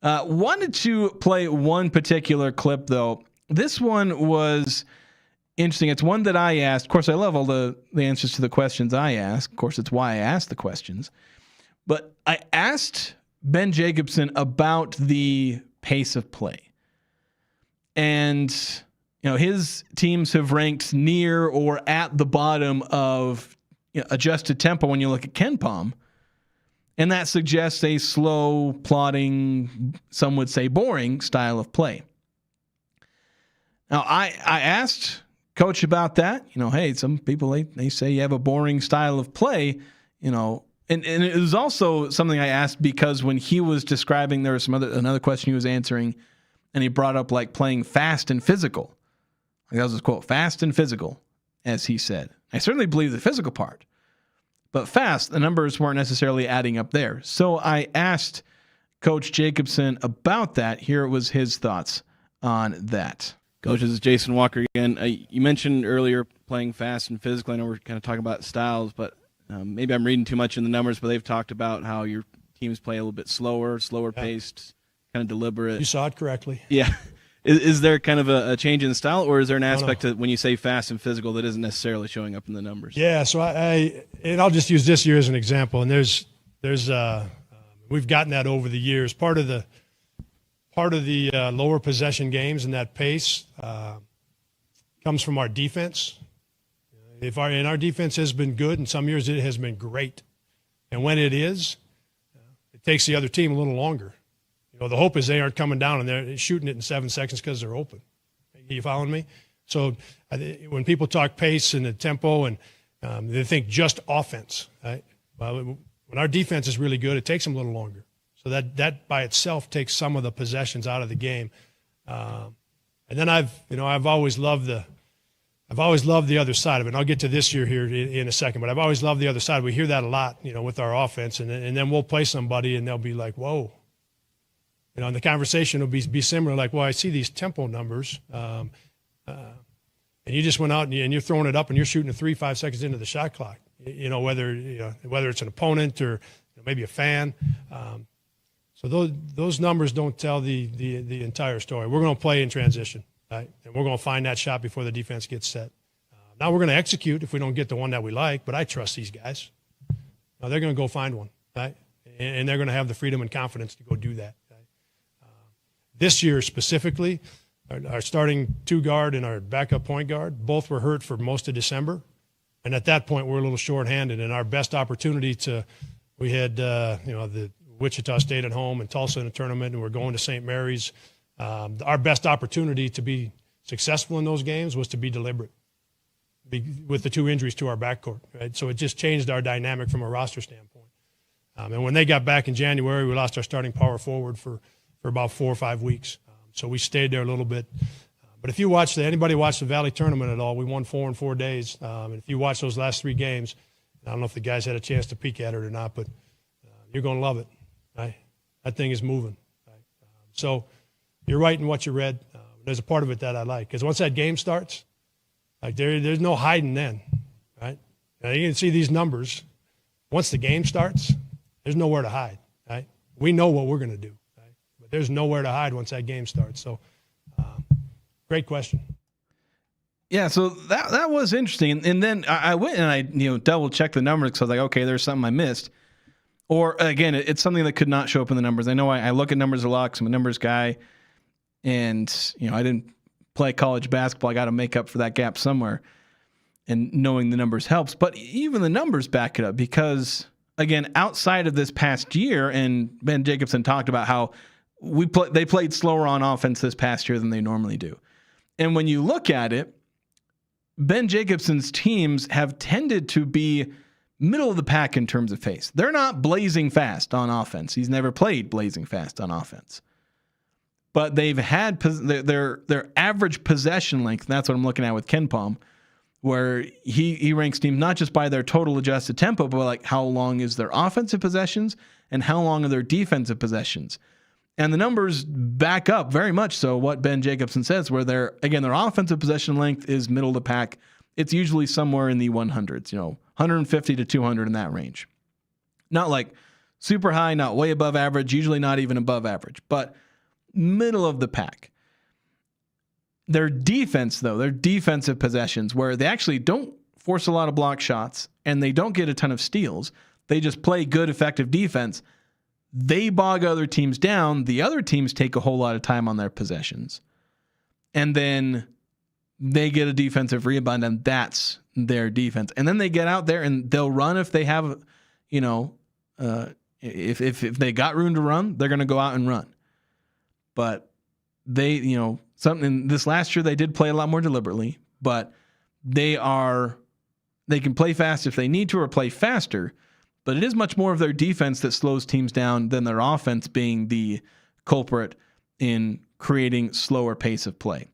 Wanted to play one particular clip, though. This one was interesting. It's one that I asked. Of course, I love all the answers to the questions I ask. Of course, it's why I asked the questions. But I asked Ben Jacobson about the pace of play. And, his teams have ranked near or at the bottom of adjusted tempo when you look at KenPom, and that suggests a slow, plodding, some would say boring style of play. Now, I asked Coach about that. Hey, some people, they say you have a boring style of play, and it was also something I asked because when he was describing, there was another question he was answering, and he brought up like playing fast and physical. That was his quote, fast and physical, as he said. I certainly believe the physical part, but fast, the numbers weren't necessarily adding up there. So I asked Coach Jacobson about that. Here was his thoughts on that. Coach, this is Jason Walker again. You mentioned earlier playing fast and physical. I know we're kind of talking about styles, but maybe I'm reading too much in the numbers, but they've talked about how your teams play a little bit slower paced, kind of deliberate. You saw it correctly. Yeah. Is there kind of a change in style, or is there an aspect to when you say fast and physical that isn't necessarily showing up in the numbers? Yeah, so I'll just use this year as an example, and there's we've gotten that over the years. Part of the lower possession games and that pace comes from our defense. Our defense has been good, and some years it has been great, and when it is, it takes the other team a little longer. The hope is they aren't coming down and they're shooting it in 7 seconds because they're open. Are you following me? So when people talk pace and the tempo and they think just offense, right? Well, when our defense is really good, it takes them a little longer. So that by itself takes some of the possessions out of the game. And then I've always loved the other side of it. And I'll get to this year here in a second, but I've always loved the other side. We hear that a lot, with our offense, and then we'll play somebody and they'll be like, whoa. And the conversation will be similar, like, well, I see these tempo numbers, and you just went out and you're throwing it up and you're shooting a 3-5 seconds into the shot clock. Whether it's an opponent or maybe a fan. So those numbers don't tell the entire story. We're going to play in transition, right? And we're going to find that shot before the defense gets set. Now we're going to execute if we don't get the one that we like, but I trust these guys. Now they're going to go find one, right? And they're going to have the freedom and confidence to go do that. This year specifically, our starting two guard and our backup point guard, both were hurt for most of December. And at that point, we're a little shorthanded. And our best opportunity we had, the Wichita State at home and Tulsa in a tournament, and we're going to St. Mary's. Our best opportunity to be successful in those games was to be deliberate with the two injuries to our backcourt. Right? So it just changed our dynamic from a roster standpoint. And when they got back in January, we lost our starting power forward for about 4 or 5 weeks. So we stayed there a little bit. But if you anybody watched the Valley tournament at all, we won 4 in 4 days. And if you watch those last 3 games, I don't know if the guys had a chance to peek at it or not, but you're going to love it. Right? That thing is moving. Right? So you're right in what you read. There's a part of it that I like. Because once that game starts, like there's no hiding then. Right? Now you can see these numbers. Once the game starts, there's nowhere to hide. Right? We know what we're going to do. There's nowhere to hide once that game starts. So, great question. Yeah, so that was interesting. And then I went and I double checked the numbers because I was like, okay, there's something I missed. Or again, it's something that could not show up in the numbers. I know I look at numbers a lot because I'm a numbers guy, and I didn't play college basketball. I got to make up for that gap somewhere, and knowing the numbers helps. But even the numbers back it up because again, outside of this past year, and Ben Jacobson talked about how they played slower on offense this past year than they normally do. And when you look at it, Ben Jacobson's teams have tended to be middle of the pack in terms of pace. They're not blazing fast on offense. He's never played blazing fast on offense. But they've had their average possession length. That's what I'm looking at with KenPom, where he ranks teams not just by their total adjusted tempo, but like how long is their offensive possessions and how long are their defensive possessions. And the numbers back up very much so what Ben Jacobson says, where their offensive possession length is middle of the pack. It's usually somewhere in the 100s, 150 to 200 in that range. Not like super high, not way above average, usually not even above average, but middle of the pack. Their defense, though, their defensive possessions, where they actually don't force a lot of block shots and they don't get a ton of steals, they just play good, effective defense. They bog other teams down. The other teams take a whole lot of time on their possessions. And then they get a defensive rebound, and that's their defense. And then they get out there and they'll run if they have, if they got room to run, they're going to go out and run. But they, something this last year they did play a lot more deliberately, but they can play fast if they need to or play faster. But it is much more of their defense that slows teams down than their offense being the culprit in creating slower pace of play.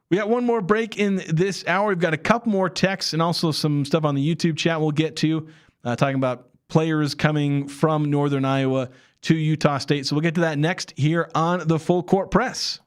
We got one more break in this hour. We've got a couple more texts and also some stuff on the YouTube chat we'll get to, talking about players coming from Northern Iowa to Utah State. So we'll get to that next here on the Full Court Press.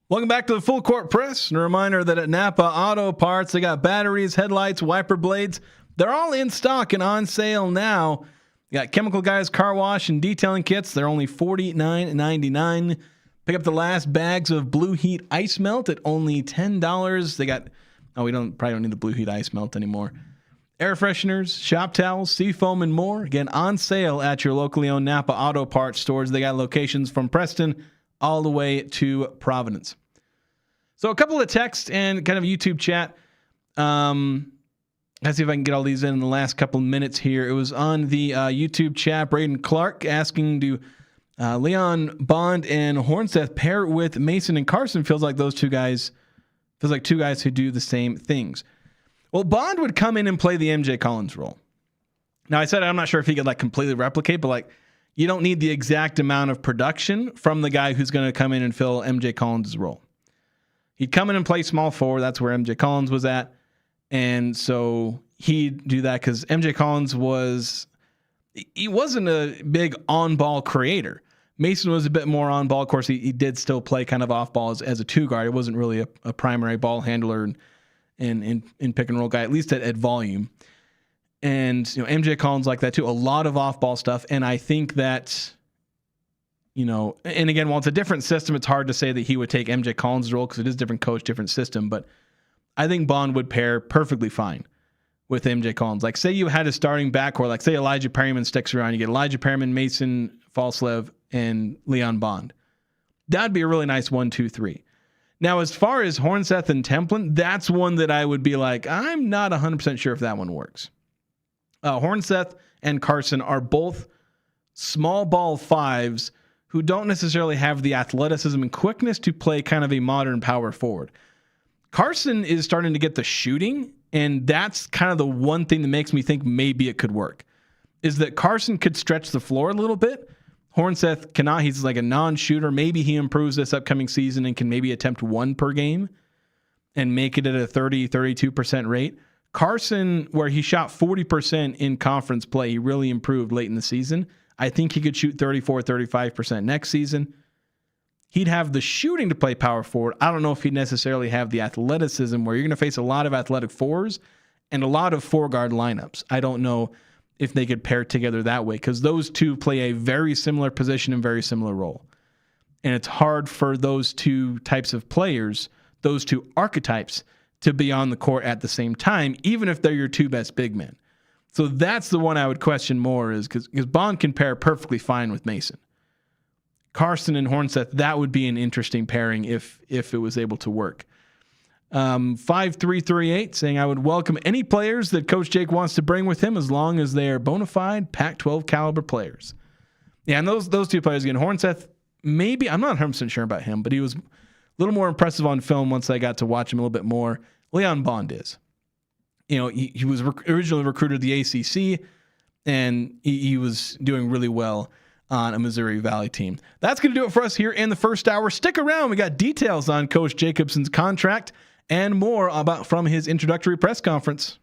Welcome back to the Full Court Press. And a reminder that at Napa Auto Parts, they got batteries, headlights, wiper blades. They're all in stock and on sale now. You got Chemical Guys car wash and detailing kits. They're only $49.99. Pick up the last bags of Blue Heat Ice Melt at only $10. They got, we probably don't need the Blue Heat Ice Melt anymore. Air fresheners, shop towels, sea foam, and more. Again, on sale at your locally owned Napa Auto Parts stores. They got locations from Preston all the way to Providence. So a couple of texts and kind of YouTube chat. Let's see if I can get all these in the last couple of minutes here. It was on the YouTube chat. Braden Clark asking, do Leon Bond and Hornseth pair with Mason and Carson? Feels like two guys who do the same things. Well, Bond would come in and play the MJ Collins role. Now, I said I'm not sure if he could completely replicate, but you don't need the exact amount of production from the guy who's going to come in and fill MJ Collins' role. He'd come in and play small forward. That's where MJ Collins was at. And so he'd do that because MJ Collins wasn't a big on-ball creator. Mason was a bit more on-ball. Of course, he did still play kind of off-ball as a two-guard. It wasn't really a primary ball handler and pick-and-roll guy, at least at volume. And MJ Collins like that too. A lot of off-ball stuff. And I think that, and again, while it's a different system, it's hard to say that he would take MJ Collins' role because it is a different coach, different system. But I think Bond would pair perfectly fine with MJ Collins. Say you had a starting backcourt, say Elijah Perryman sticks around. You get Elijah Perryman, Mason Falslev, and Leon Bond. That'd be a really nice 1-2-3. Now, as far as Hornseth and Templin, that's one that I would be I'm not 100% sure if that one works. Hornseth and Carson are both small ball fives who don't necessarily have the athleticism and quickness to play kind of a modern power forward. Carson is starting to get the shooting, and that's kind of the one thing that makes me think maybe it could work, is that Carson could stretch the floor a little bit. Hornseth cannot. He's a non-shooter. Maybe he improves this upcoming season and can maybe attempt one per game and make it at a 32% rate. Carson, where he shot 40% in conference play, he really improved late in the season. I think he could shoot 35% next season. He'd have the shooting to play power forward. I don't know if he'd necessarily have the athleticism where you're going to face a lot of athletic fours and a lot of four-guard lineups. I don't know if they could pair together that way because those two play a very similar position and very similar role. And it's hard for those two types of players, those two archetypes, to be on the court at the same time, even if they're your two best big men. So that's the one I would question more is because Bond can pair perfectly fine with Mason. Carson and Hornseth, that would be an interesting pairing if it was able to work. 5338 saying, I would welcome any players that Coach Jake wants to bring with him as long as they are bona fide Pac-12 caliber players. Yeah, and those two players, again, Hornseth, maybe, I'm not 100% sure about him, but he was a little more impressive on film once I got to watch him a little bit more. Leon Bond is. He was originally recruited to the ACC, and he was doing really well on a Missouri Valley team. That's going to do it for us here in the first hour. Stick around. We got details on Coach Jacobson's contract and more from his introductory press conference.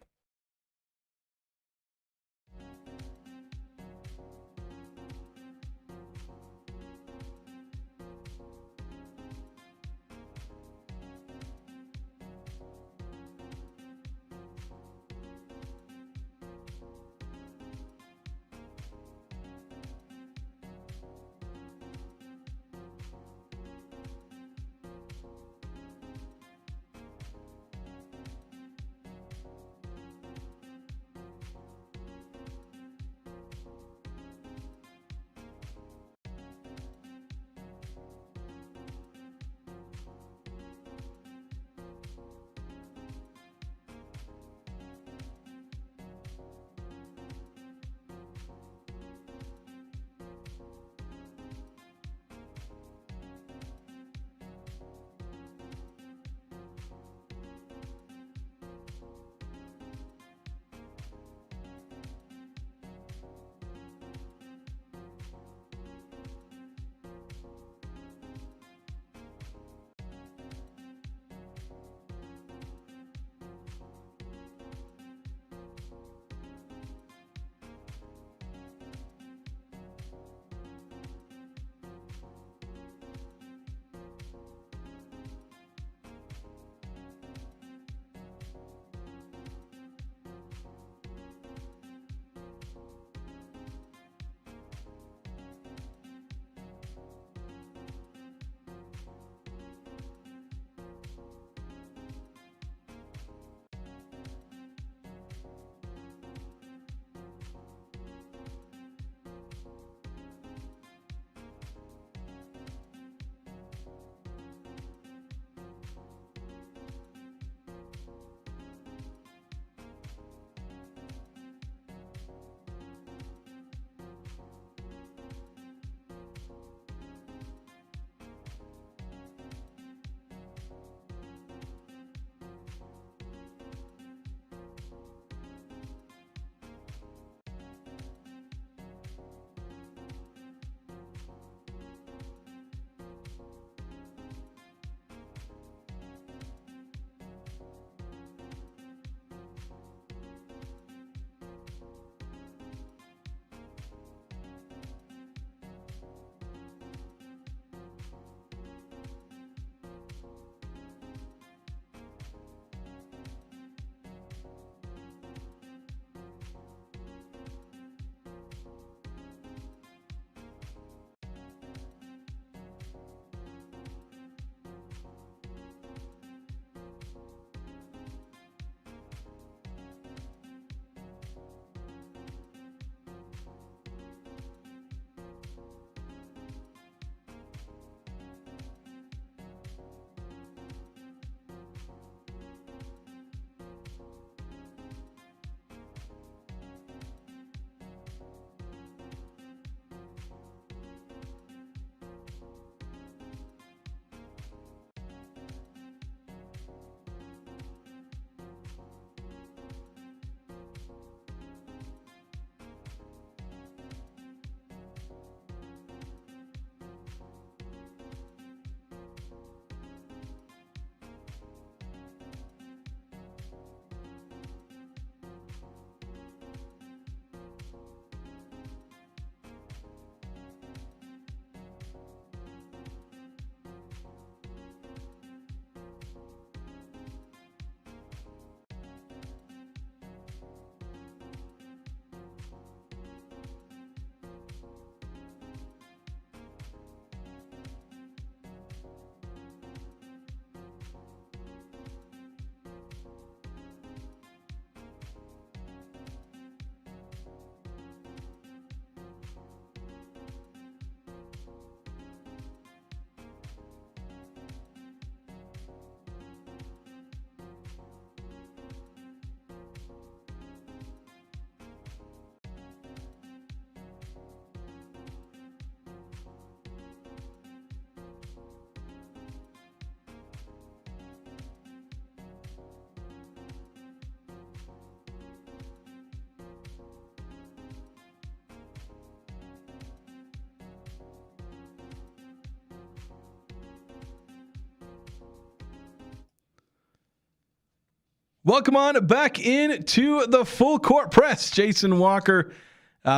Welcome on back into the full court press. Jason Walker,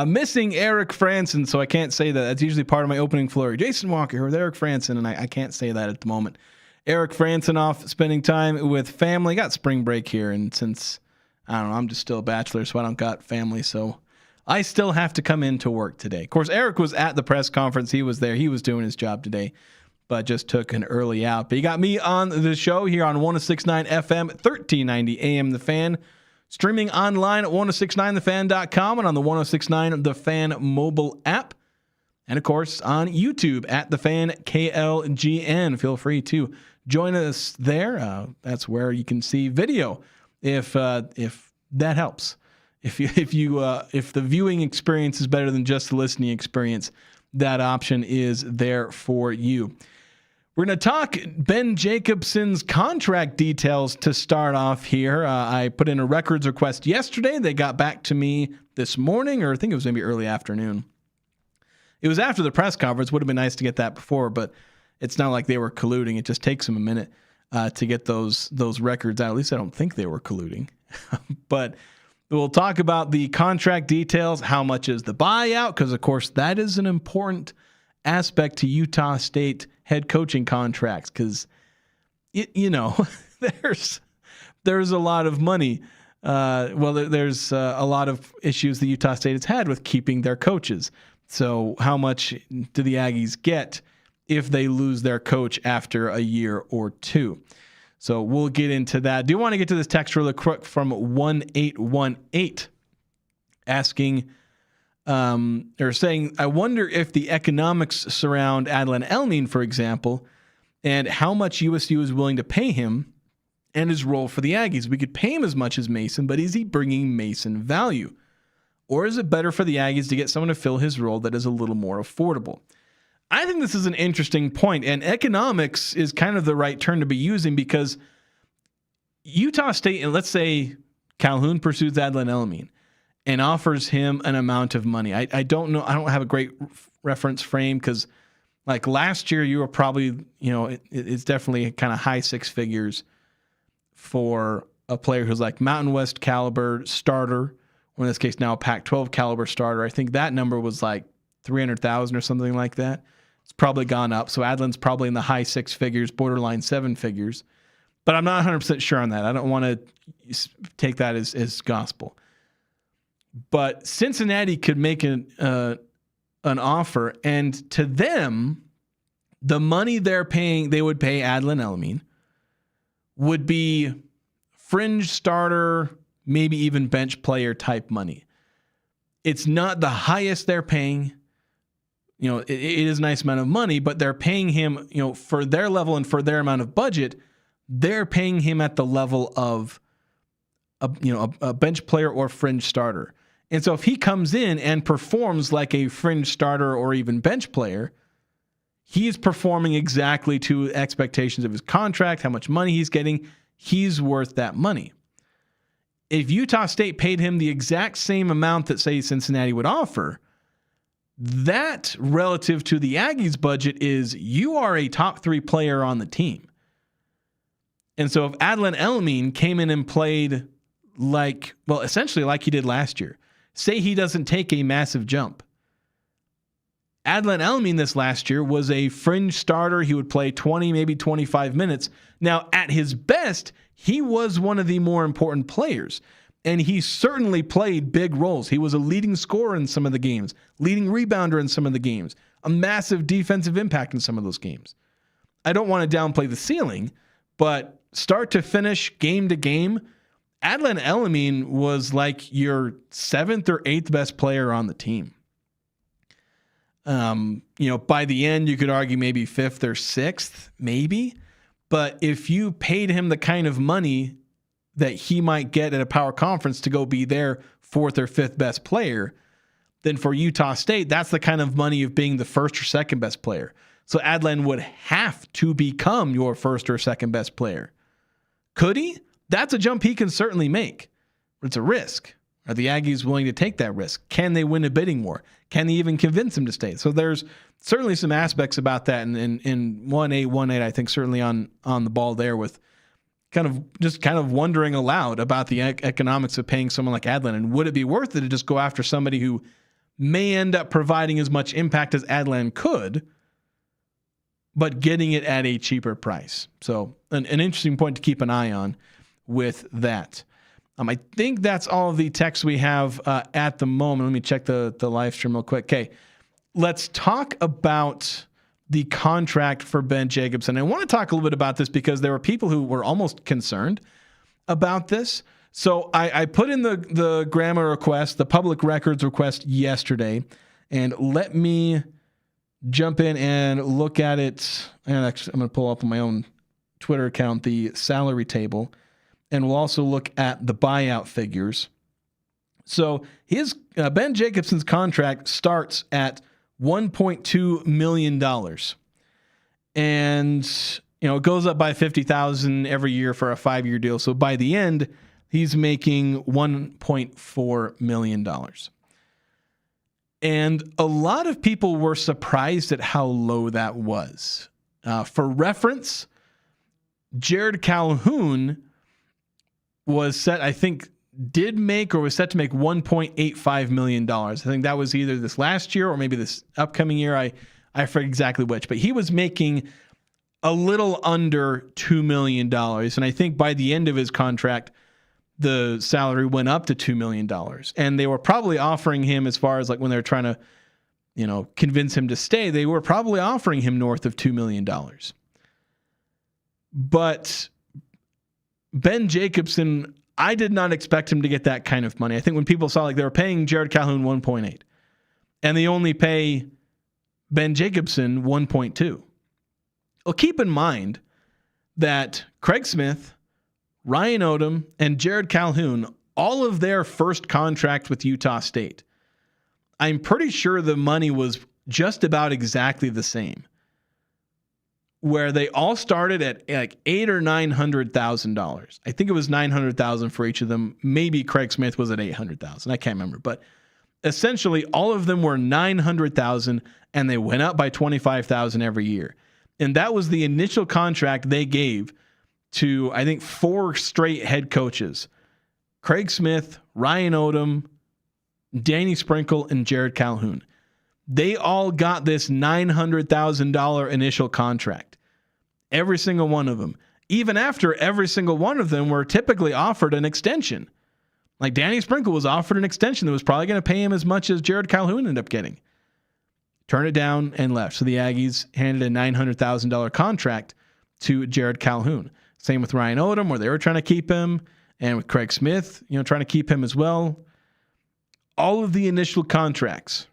missing Eric Frandsen, so I can't say that. That's usually part of my opening flurry. Jason Walker here with Eric Frandsen, and I can't say that at the moment. Eric Frandsen off spending time with family. Got spring break here, and since, I don't know, I'm just still a bachelor, so I don't got family, so I still have to come into work today. Of course, Eric was at the press conference. He was there. He was doing his job today, but just took an early out. But you got me on the show here on 106.9 FM, 1390 AM The Fan, streaming online at 1069thefan.com and on the 1069 The Fan mobile app, and of course on YouTube at The Fan KLGN. Feel free to join us there. That's where you can see video if that helps. If the viewing experience is better than just the listening experience, that option is there for you. We're going to talk Ben Jacobson's contract details to start off here. I put in a records request yesterday. They got back to me this morning, or I think it was maybe early afternoon. It was after the press conference. Would have been nice to get that before, but it's not like they were colluding. It just takes them a minute to get those records out. At least I don't think they were colluding. But we'll talk about the contract details. How much is the buyout? Because, of course, that is an important aspect to Utah State head coaching contracts, because there's a lot of money. There's a lot of issues that Utah State has had with keeping their coaches. So how much do the Aggies get if they lose their coach after a year or two? So we'll get into that. Do you want to get to this text really quick from 1818 asking or saying, I wonder if the economics surround Adlan Elmine, for example, and how much USU is willing to pay him and his role for the Aggies. We could pay him as much as Mason, but is he bringing Mason value? Or is it better for the Aggies to get someone to fill his role that is a little more affordable? I think this is an interesting point, and economics is kind of the right term to be using, because Utah State, and let's say Calhoun pursues Adlan Elmine and offers him an amount of money. I don't know. I don't have a great reference frame, because like last year you were probably, it's definitely kind of high six figures for a player who's like Mountain West caliber starter, or in this case now a Pac-12 caliber starter. I think that number was like 300,000 or something like that. It's probably gone up. So Adlan's probably in the high six figures, borderline seven figures. But I'm not 100% sure on that. I don't want to take that as gospel. But Cincinnati could make an offer, and to them, the money they would pay Adlan Elmine would be fringe starter, maybe even bench player type money. It's not the highest they're paying. It is a nice amount of money, but they're paying him, for their level and for their amount of budget, they're paying him at the level of a bench player or fringe starter. And so if he comes in and performs like a fringe starter or even bench player, he's performing exactly to expectations of his contract, how much money he's getting. He's worth that money. If Utah State paid him the exact same amount that, say, Cincinnati would offer, that relative to the Aggies' budget is you are a top three player on the team. And so if Adlan Elmine came in and played essentially like he did last year, say he doesn't take a massive jump. Adlan Elmine this last year was a fringe starter. He would play 20, maybe 25 minutes. Now, at his best, he was one of the more important players, and he certainly played big roles. He was a leading scorer in some of the games, leading rebounder in some of the games, a massive defensive impact in some of those games. I don't want to downplay the ceiling, but start to finish, game to game, Adlan Elmine was like your seventh or eighth best player on the team. By the end, you could argue maybe fifth or sixth, maybe. But if you paid him the kind of money that he might get at a power conference to go be their fourth or fifth best player, then for Utah State, that's the kind of money of being the first or second best player. So Adlan would have to become your first or second best player. Could he? That's a jump he can certainly make, but it's a risk. Are the Aggies willing to take that risk? Can they win a bidding war? Can they even convince him to stay? So there's certainly some aspects about that. And in 1818, I think certainly on the ball there with kind of wondering aloud about the economics of paying someone like Adlin, and would it be worth it to just go after somebody who may end up providing as much impact as Adlin could, but getting it at a cheaper price? So an interesting point to keep an eye on with that. I think that's all of the text we have at the moment. Let me check the live stream real quick. Okay, let's talk about the contract for Ben Jacobson. I want to talk a little bit about this because there were people who were almost concerned about this. So I put in the grammar request, the public records request yesterday, and let me jump in and look at it. And actually, I'm going to pull up on my own Twitter account the salary table, and we'll also look at the buyout figures. So his Ben Jacobson's contract starts at $1.2 million, and it goes up by $50,000 every year for a 5-year deal. So by the end, he's making $1.4 million. And a lot of people were surprised at how low that was. For reference, Jared Calhoun was set, I think, was set to make $1.85 million. I think that was either this last year or maybe this upcoming year. I forget exactly which, but he was making a little under $2 million. And I think by the end of his contract, the salary went up to $2 million. And they were probably offering him, as far as like when they're trying to, convince him to stay, they were probably offering him north of $2 million. But Ben Jacobson, I did not expect him to get that kind of money. I think when people saw they were paying Jared Calhoun 1.8 and they only pay Ben Jacobson 1.2. Well, keep in mind that Craig Smith, Ryan Odom, and Jared Calhoun, all of their first contract with Utah State, I'm pretty sure the money was just about exactly the same, where they all started at like $800,000 or $900,000. I think it was $900,000 for each of them. Maybe Craig Smith was at $800,000. I can't remember, but essentially all of them were $900,000, and they went up by $25,000 every year. And that was the initial contract they gave to, I think, 4 straight head coaches: Craig Smith, Ryan Odom, Danny Sprinkle, and Jared Calhoun. They all got this $900,000 initial contract. Every single one of them. Even after every single one of them were typically offered an extension. Like Danny Sprinkle was offered an extension that was probably going to pay him as much as Jared Calhoun ended up getting. Turned it down and left. So the Aggies handed a $900,000 contract to Jared Calhoun. Same with Ryan Odom, where they were trying to keep him, and with Craig Smith, trying to keep him as well. All of the initial contracts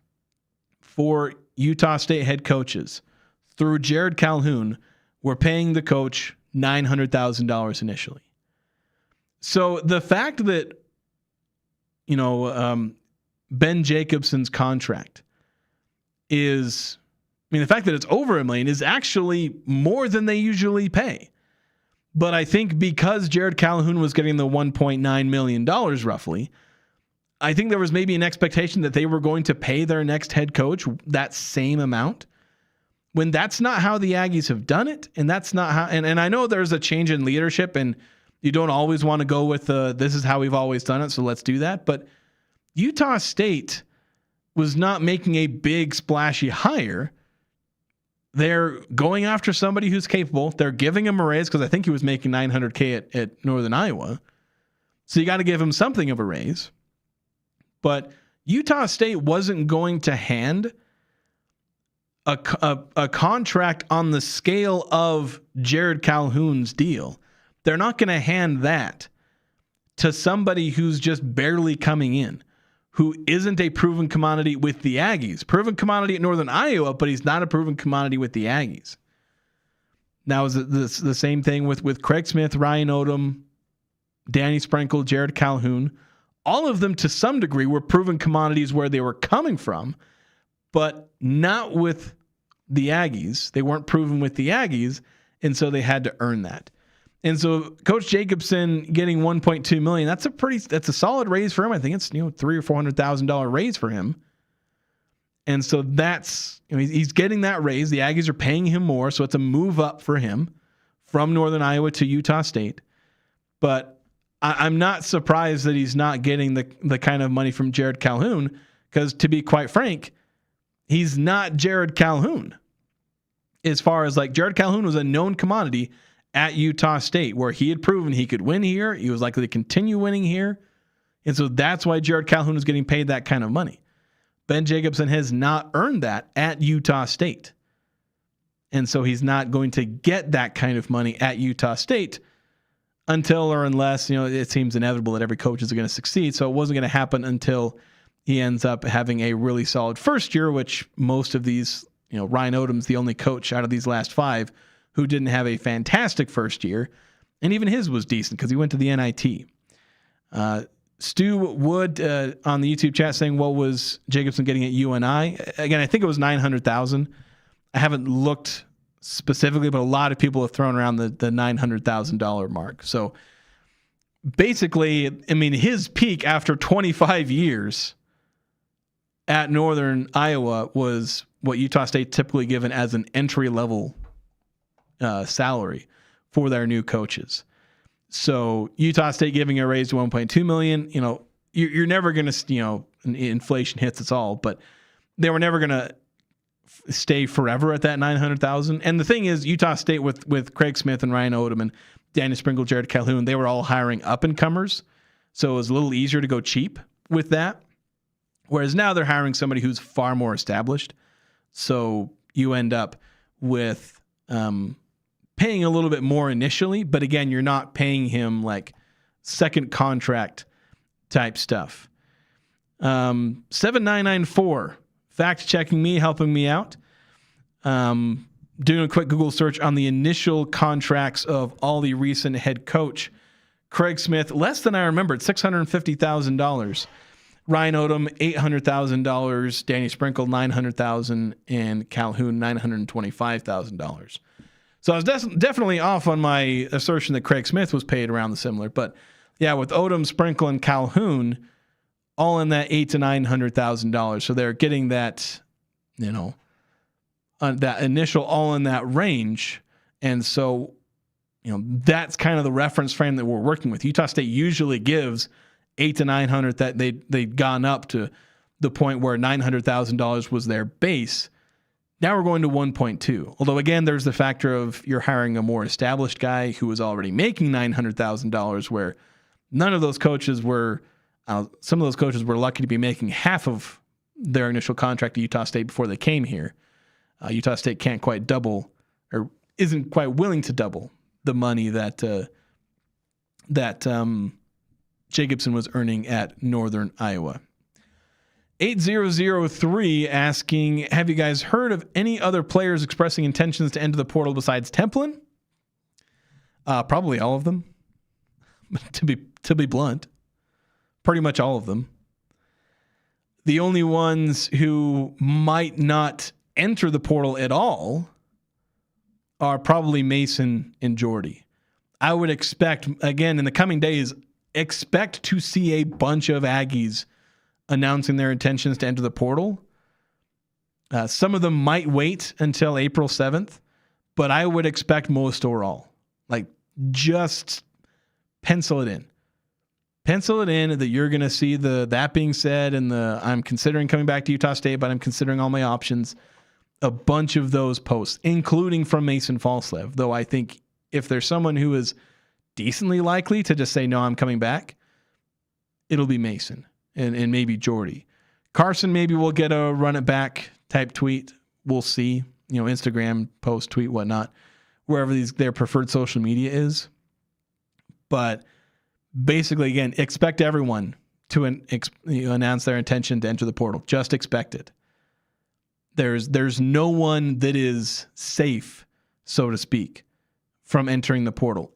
for Utah State head coaches through Jared Calhoun were paying the coach $900,000 initially. So the fact that, Ben Jacobson's contract is, the fact that it's over $1 million is actually more than they usually pay. But I think because Jared Calhoun was getting the $1.9 million roughly, I think there was maybe an expectation that they were going to pay their next head coach that same amount, when that's not how the Aggies have done it. And that's not how, and I know there's a change in leadership, and you don't always want to go with this is how we've always done it, so let's do that. But Utah State was not making a big splashy hire. They're going after somebody who's capable. They're giving him a raise, because I think he was making $900K at Northern Iowa. So you got to give him something of a raise. But Utah State wasn't going to hand a contract on the scale of Jared Calhoun's deal. They're not going to hand that to somebody who's just barely coming in, who isn't a proven commodity with the Aggies. Proven commodity at Northern Iowa, but he's not a proven commodity with the Aggies. Now, is the same thing with Craig Smith, Ryan Odom, Danny Sprinkle, Jared Calhoun. All of them, to some degree, were proven commodities where they were coming from, but not with the Aggies. They weren't proven with the Aggies, and so they had to earn that. And so Coach Jacobson getting $1.2 million, that's a solid raise for him. I think it's $300,000 or $400,000 raise for him. And so that's, he's getting that raise. The Aggies are paying him more, so it's a move up for him from Northern Iowa to Utah State. But I'm not surprised that he's not getting the kind of money from Jared Calhoun, because to be quite frank, he's not Jared Calhoun. As far as like Jared Calhoun was a known commodity at Utah State, where he had proven he could win here. He was likely to continue winning here. And so that's why Jared Calhoun is getting paid that kind of money. Ben Jacobson has not earned that at Utah State. And so he's not going to get that kind of money at Utah State until or unless, it seems inevitable that every coach is going to succeed. So it wasn't going to happen until he ends up having a really solid first year, which most of these, Ryan Odom's the only coach out of these last 5 who didn't have a fantastic first year. And even his was decent because he went to the NIT. Stu Wood on the YouTube chat saying, what was Jacobson getting at UNI? Again, I think it was $900,000. I haven't looked specifically, but a lot of people have thrown around the $900,000 mark. So basically, his peak after 25 years at Northern Iowa was what Utah State typically given as an entry-level salary for their new coaches. So Utah State giving a raise to $1.2 million, you're never going to, inflation hits us all, but they were never going to stay forever at that $900,000. And the thing is, Utah State with Craig Smith and Ryan Odom and Danny Sprinkle, Jared Calhoun, they were all hiring up-and-comers. So it was a little easier to go cheap with that. Whereas now they're hiring somebody who's far more established. So you end up with paying a little bit more initially, but again, you're not paying him like second contract type stuff. 7994, fact checking me, helping me out. Doing a quick Google search on the initial contracts of all the recent head coach. Craig Smith, less than I remembered, $650,000. Ryan Odom, $800,000. Danny Sprinkle, $900,000, and Calhoun, $925,000. So I was definitely off on my assertion that Craig Smith was paid around the similar. But yeah, with Odom, Sprinkle, and Calhoun, all in that $800,000 to $900,000. So they're getting that, that initial all in that range. And so, that's kind of the reference frame that we're working with. Utah State usually gives $800,000 to $900,000, that they'd gone up to the point where $900,000 was their base. Now we're going to 1.2. Although again, there's the factor of you're hiring a more established guy who was already making $900,000, where none of those coaches were, some of those coaches were lucky to be making half of their initial contract at Utah State before they came here. Utah State can't quite double, or isn't quite willing to double the money that Jacobson was earning at Northern Iowa. 8003 asking, have you guys heard of any other players expressing intentions to enter the portal besides Templin? Probably all of them. to be blunt, pretty much all of them. The only ones who might not enter the portal at all are probably Mason and Jordy. I would expect, again, in the coming days, expect to see a bunch of Aggies announcing their intentions to enter the portal. Some of them might wait until April 7th, but I would expect most or all. Like, just pencil it in. Pencil it in that you're going to see that being said, and I'm considering coming back to Utah State, but I'm considering all my options. A bunch of those posts, including from Mason Falslev, though I think if there's someone who is decently likely to just say, no, I'm coming back, it'll be Mason and maybe Jordy. Carson maybe will get a run it back type tweet. We'll see, Instagram post, tweet, whatnot, wherever their preferred social media is. But basically, again, expect everyone to announce their intention to enter the portal. Just expect it. There's no one that is safe, so to speak, from entering the portal.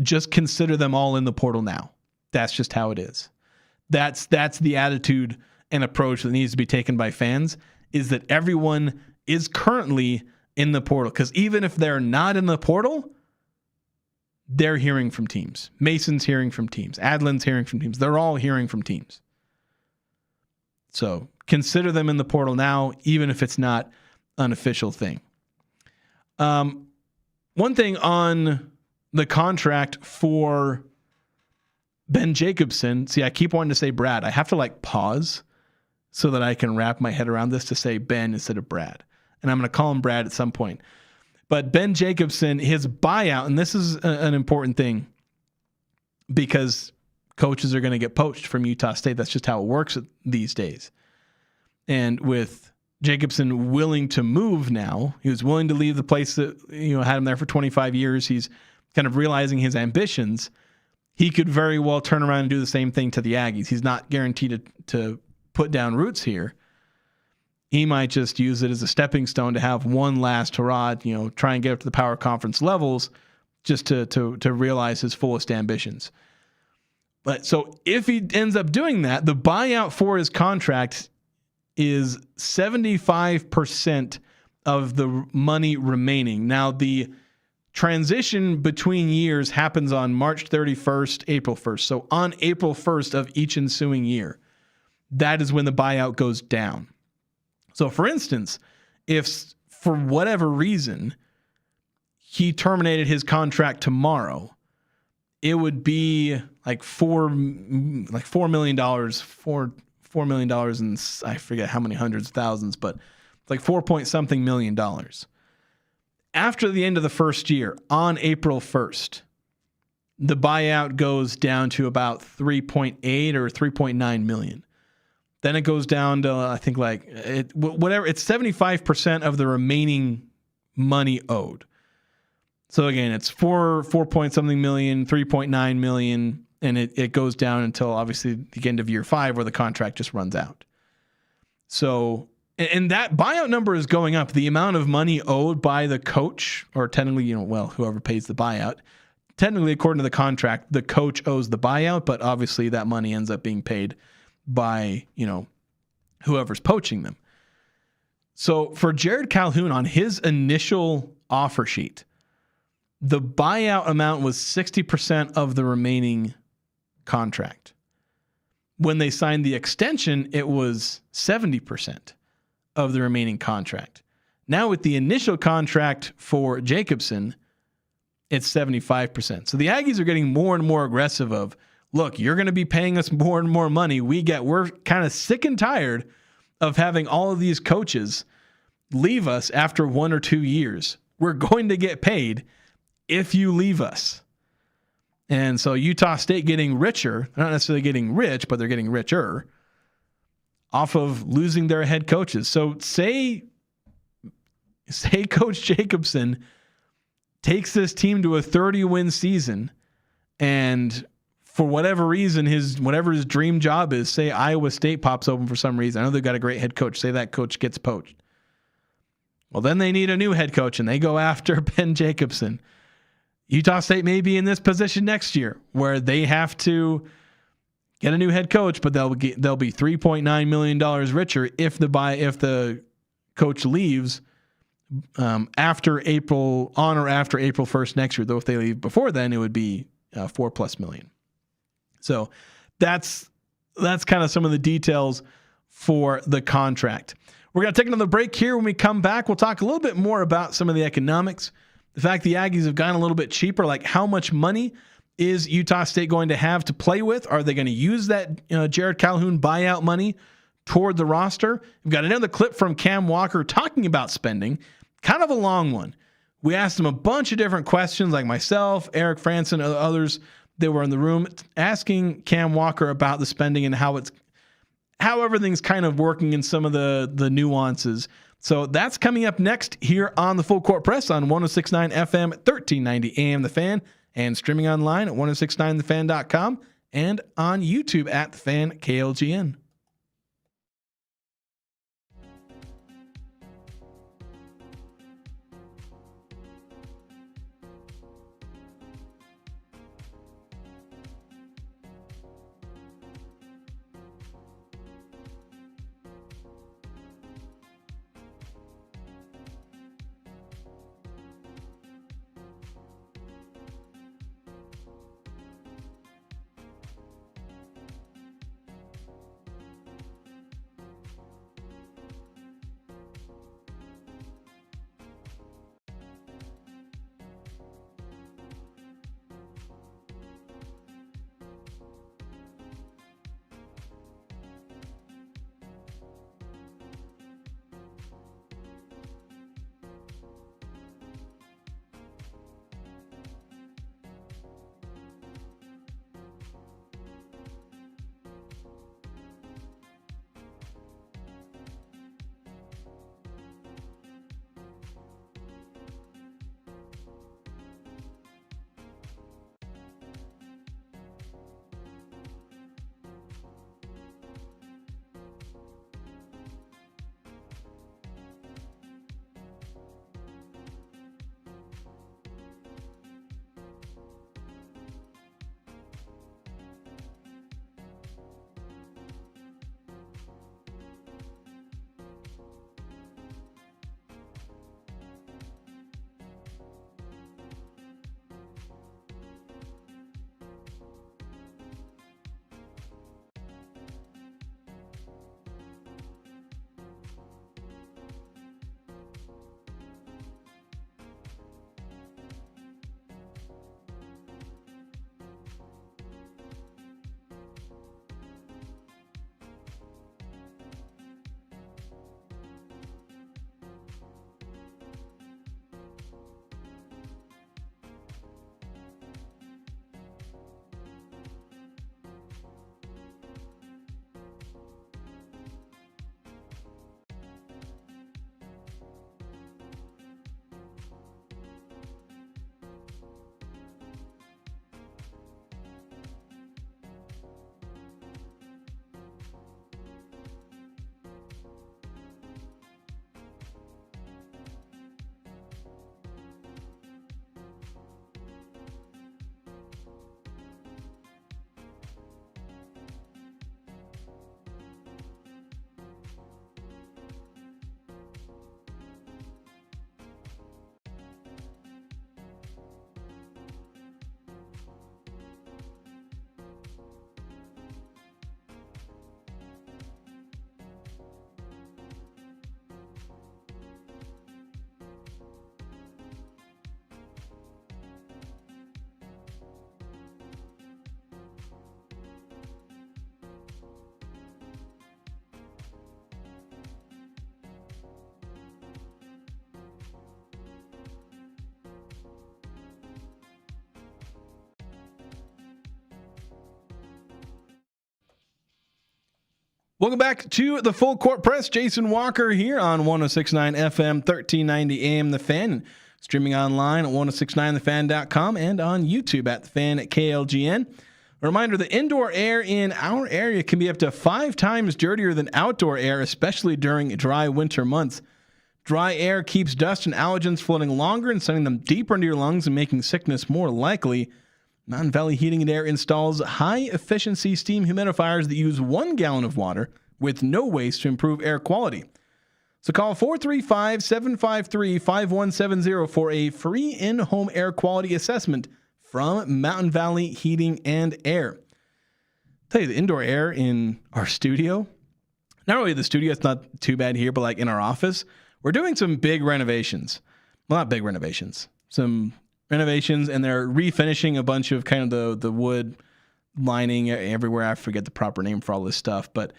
Just consider them all in the portal now. That's just how it is. That's the attitude and approach that needs to be taken by fans, is that everyone is currently in the portal. Because even if they're not in the portal, they're hearing from teams. Mason's hearing from teams. Adlin's hearing from teams. They're all hearing from teams. So consider them in the portal now, even if it's not an official thing. One thing on the contract for Ben Jacobson. See, I keep wanting to say Brad. I have to like pause so that I can wrap my head around this to say Ben instead of Brad. And I'm going to call him Brad at some point. But Ben Jacobson, his buyout, and this is an important thing because coaches are going to get poached from Utah State. That's just how it works these days. And with Jacobson willing to move now, he was willing to leave the place that had him there for 25 years. He's kind of realizing his ambitions. He could very well turn around and do the same thing to the Aggies. He's not guaranteed to put down roots here. He might just use it as a stepping stone to have one last hurrah, try and get up to the power conference levels just to realize his fullest ambitions. But so if he ends up doing that, the buyout for his contract is 75% of the money remaining. Now, the transition between years happens on March 31st, April 1st. So on April 1st of each ensuing year, that is when the buyout goes down. So for instance, if for whatever reason he terminated his contract tomorrow, it would be like $4 million, $4 million, and I forget how many hundreds of thousands, but like 4-point-something million dollars. After the end of the first year, on April 1st, the buyout goes down to about 3.8 or 3.9 million. Then it goes down to, I think, it's 75% of the remaining money owed. So again, it's 4-point-something million, 3.9 million, and it goes down until obviously the end of year 5 where the contract just runs out. So, and that buyout number is going up. The amount of money owed by the coach, or technically, whoever pays the buyout, technically according to the contract, the coach owes the buyout, but obviously that money ends up being paid by, whoever's poaching them. So for Jared Calhoun on his initial offer sheet, the buyout amount was 60% of the remaining contract. When they signed the extension, it was 70% of the remaining contract. Now with the initial contract for Jacobson, it's 75%. So the Aggies are getting more and more aggressive of, look, you're going to be paying us more and more money. We're kind of sick and tired of having all of these coaches leave us after 1 or 2 years. We're going to get paid if you leave us. And so Utah State getting richer, they're not necessarily getting rich, but they're getting richer off of losing their head coaches. So say Coach Jacobson takes this team to a 30-win season, and for whatever reason, whatever his dream job is, say Iowa State pops open for some reason. I know they've got a great head coach. Say that coach gets poached. Well, then they need a new head coach, and they go after Ben Jacobson. Utah State may be in this position next year where they have to get a new head coach, but they'll be $3.9 million richer if the coach leaves on or after April 1st next year. Though if they leave before then, it would be $4+ million. So that's kind of some of the details for the contract. We're going to take another break here. When we come back, we'll talk a little bit more about some of the economics. The fact the Aggies have gotten a little bit cheaper, like how much money is Utah State going to have to play with? Are they going to use that Jared Calhoun buyout money toward the roster? We've got another clip from Cam Walker talking about spending, kind of a long one. We asked him a bunch of different questions, like myself, Eric Frandsen, others that were in the room, asking Cam Walker about the spending and how everything's kind of working in some of the nuances. So that's coming up next here on the Full Court Press on 106.9 FM, 1390 AM The Fan, and streaming online at 1069thefan.com and on YouTube at The Fan KLGN. Welcome back to the Full Court Press. Jason Walker here on 106.9 FM, 1390 AM The Fan, streaming online at 1069thefan.com and on YouTube at The Fan at KLGN. A reminder, the indoor air in our area can be up to 5 times dirtier than outdoor air, especially during dry winter months. Dry air keeps dust and allergens floating longer and sending them deeper into your lungs and making sickness more likely. Mountain Valley Heating and Air installs high-efficiency steam humidifiers that use 1 gallon of water with no waste to improve air quality. So call 435-753-5170 for a free in-home air quality assessment from Mountain Valley Heating and Air. I'll tell you, the indoor air in our studio, not really the studio, it's not too bad here, but like in our office, we're doing some big renovations. Well, not big renovations, some renovations, and they're refinishing a bunch of kind of the wood lining everywhere. I forget the proper name for all this stuff, but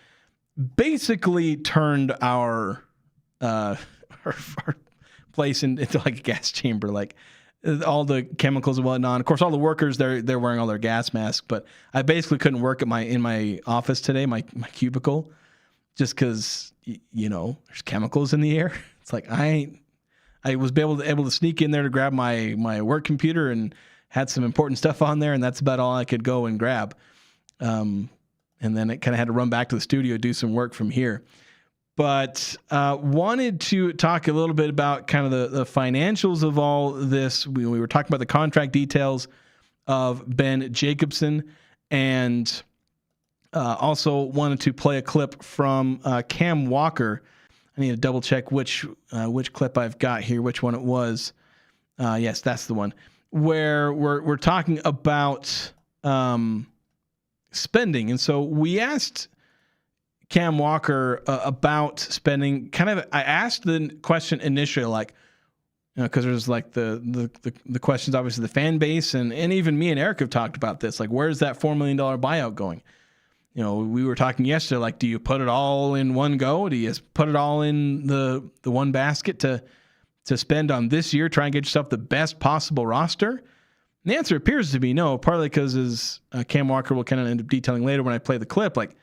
basically turned our place into like a gas chamber, like all the chemicals and whatnot. Of course, all the workers, they're wearing all their gas masks, but I basically couldn't work in my office today, my cubicle, just because there's chemicals in the air. It's like I was able to sneak in there to grab my work computer and had some important stuff on there, and that's about all I could go and grab. And then it kind of had to run back to the studio, do some work from here. But wanted to talk a little bit about kind of the financials of all this. We were talking about the contract details of Ben Jacobson, and also wanted to play a clip from Cam Walker. I need to double check which clip I've got here, which one it was. Yes, that's the one where we're talking about spending. And so we asked Cam Walker about spending. I asked the question initially, like, because there's like the questions, obviously the fan base, and even me and Eric have talked about this. Like, where's that $4 million buyout going? We were talking yesterday, like, do you put it all in one go? Do you put it all in the one basket to spend on this year, try and get yourself the best possible roster? And the answer appears to be no, partly because, as Cam Walker will kind of end up detailing later when I play the clip, like,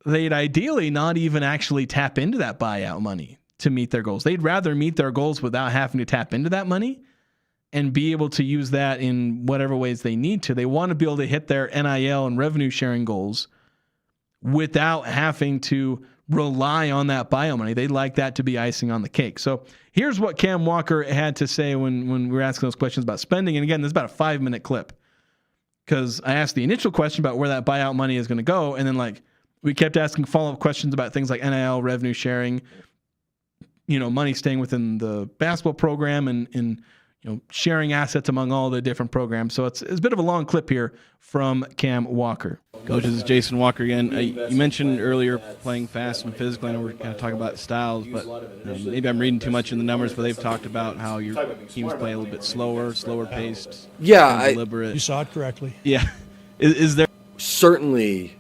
they'd ideally not even actually tap into that buyout money to meet their goals. They'd rather meet their goals without having to tap into that money and be able to use that in whatever ways they need to. They want to be able to hit their NIL and revenue sharing goals without having to rely on that buyout money. They'd like that to be icing on the cake. So here's what Cam Walker had to say when we were asking those questions about spending. And again, this is about a 5-minute clip, because I asked the initial question about where that buyout money is going to go. And then we kept asking follow-up questions about things like NIL, revenue sharing, money staying within the basketball program, and sharing assets among all the different programs. So it's a bit of a long clip here from Cam Walker. Coach, this is Jason Walker again. You mentioned earlier playing fast and physical. I know we're kind of talking about styles, but maybe I'm reading too much in the numbers, but they've talked about how your teams play a little bit slower paced. Yeah, deliberate. You saw it correctly. Yeah. Is there... Certainly,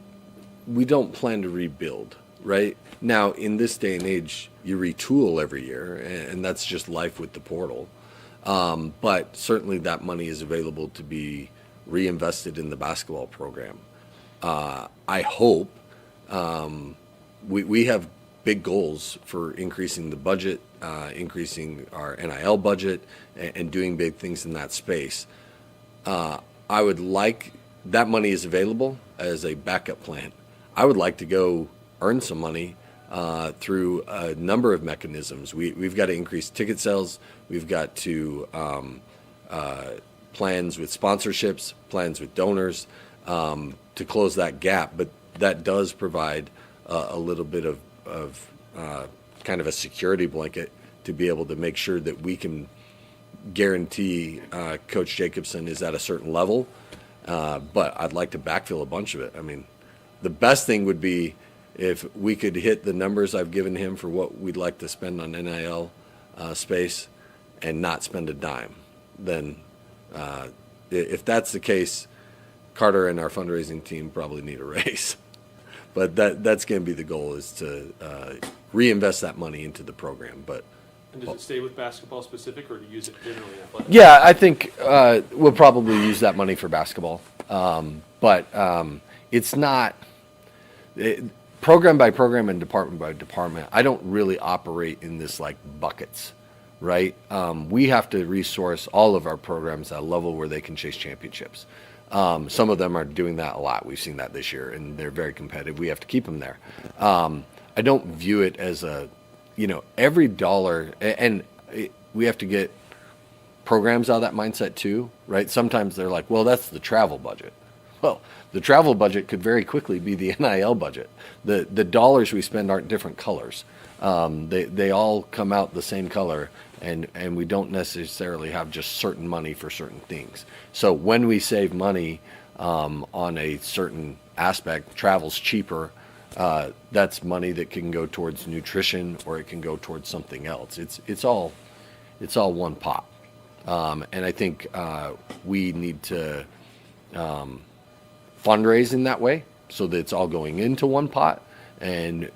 we don't plan to rebuild, right? Now, in this day and age, you retool every year, and that's just life with the portal. But certainly that money is available to be reinvested in the basketball program. I hope we have big goals for increasing the budget, increasing our NIL budget, and doing big things in that space. I would like, that money is available as a backup plan. I would like to go earn some money through a number of mechanisms. We've got to increase ticket sales. We've got to plans with sponsorships, plans with donors to close that gap. But that does provide a little bit of kind of a security blanket to be able to make sure that we can guarantee Coach Jacobson is at a certain level. But I'd like to backfill a bunch of it. I mean, the best thing would be if we could hit the numbers I've given him for what we'd like to spend on NIL space and not spend a dime. Then if that's the case, Carter and our fundraising team probably need a raise. But that's going to be the goal, is to reinvest that money into the program. But and does it stay with basketball specific, or do you use it generally in athletics? Yeah, I think we'll probably use that money for basketball. But it's not program by program and department by department, I don't really operate in this like buckets, right? We have to resource all of our programs at a level where they can chase championships. Some of them are doing that a lot. We've seen that this year, and they're very competitive. We have to keep them there. I don't view it as every dollar, and we have to get programs out of that mindset too, right? Sometimes they're like, well, that's the travel budget. Well, the travel budget could very quickly be the NIL budget. The dollars we spend aren't different colors. They all come out the same color, and we don't necessarily have just certain money for certain things. So when we save money on a certain aspect, travel's cheaper, that's money that can go towards nutrition or it can go towards something else. It's all one pot. And I think we need to fundraise in that way so that it's all going into one pot, and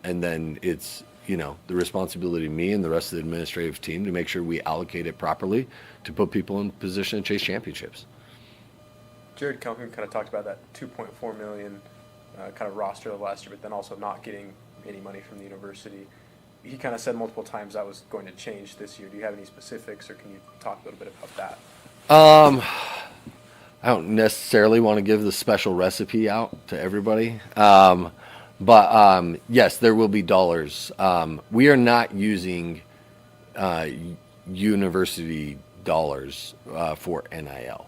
then it's the responsibility of me and the rest of the administrative team to make sure we allocate it properly to put people in position to chase championships. Jared Calhoun kind of talked about that $2.4 million kind of roster of last year, but then also not getting any money from the university. He kind of said multiple times that was going to change this year. Do you have any specifics, or can you talk a little bit about that? I don't necessarily want to give the special recipe out to everybody. But yes, there will be dollars. We are not using university dollars for NIL.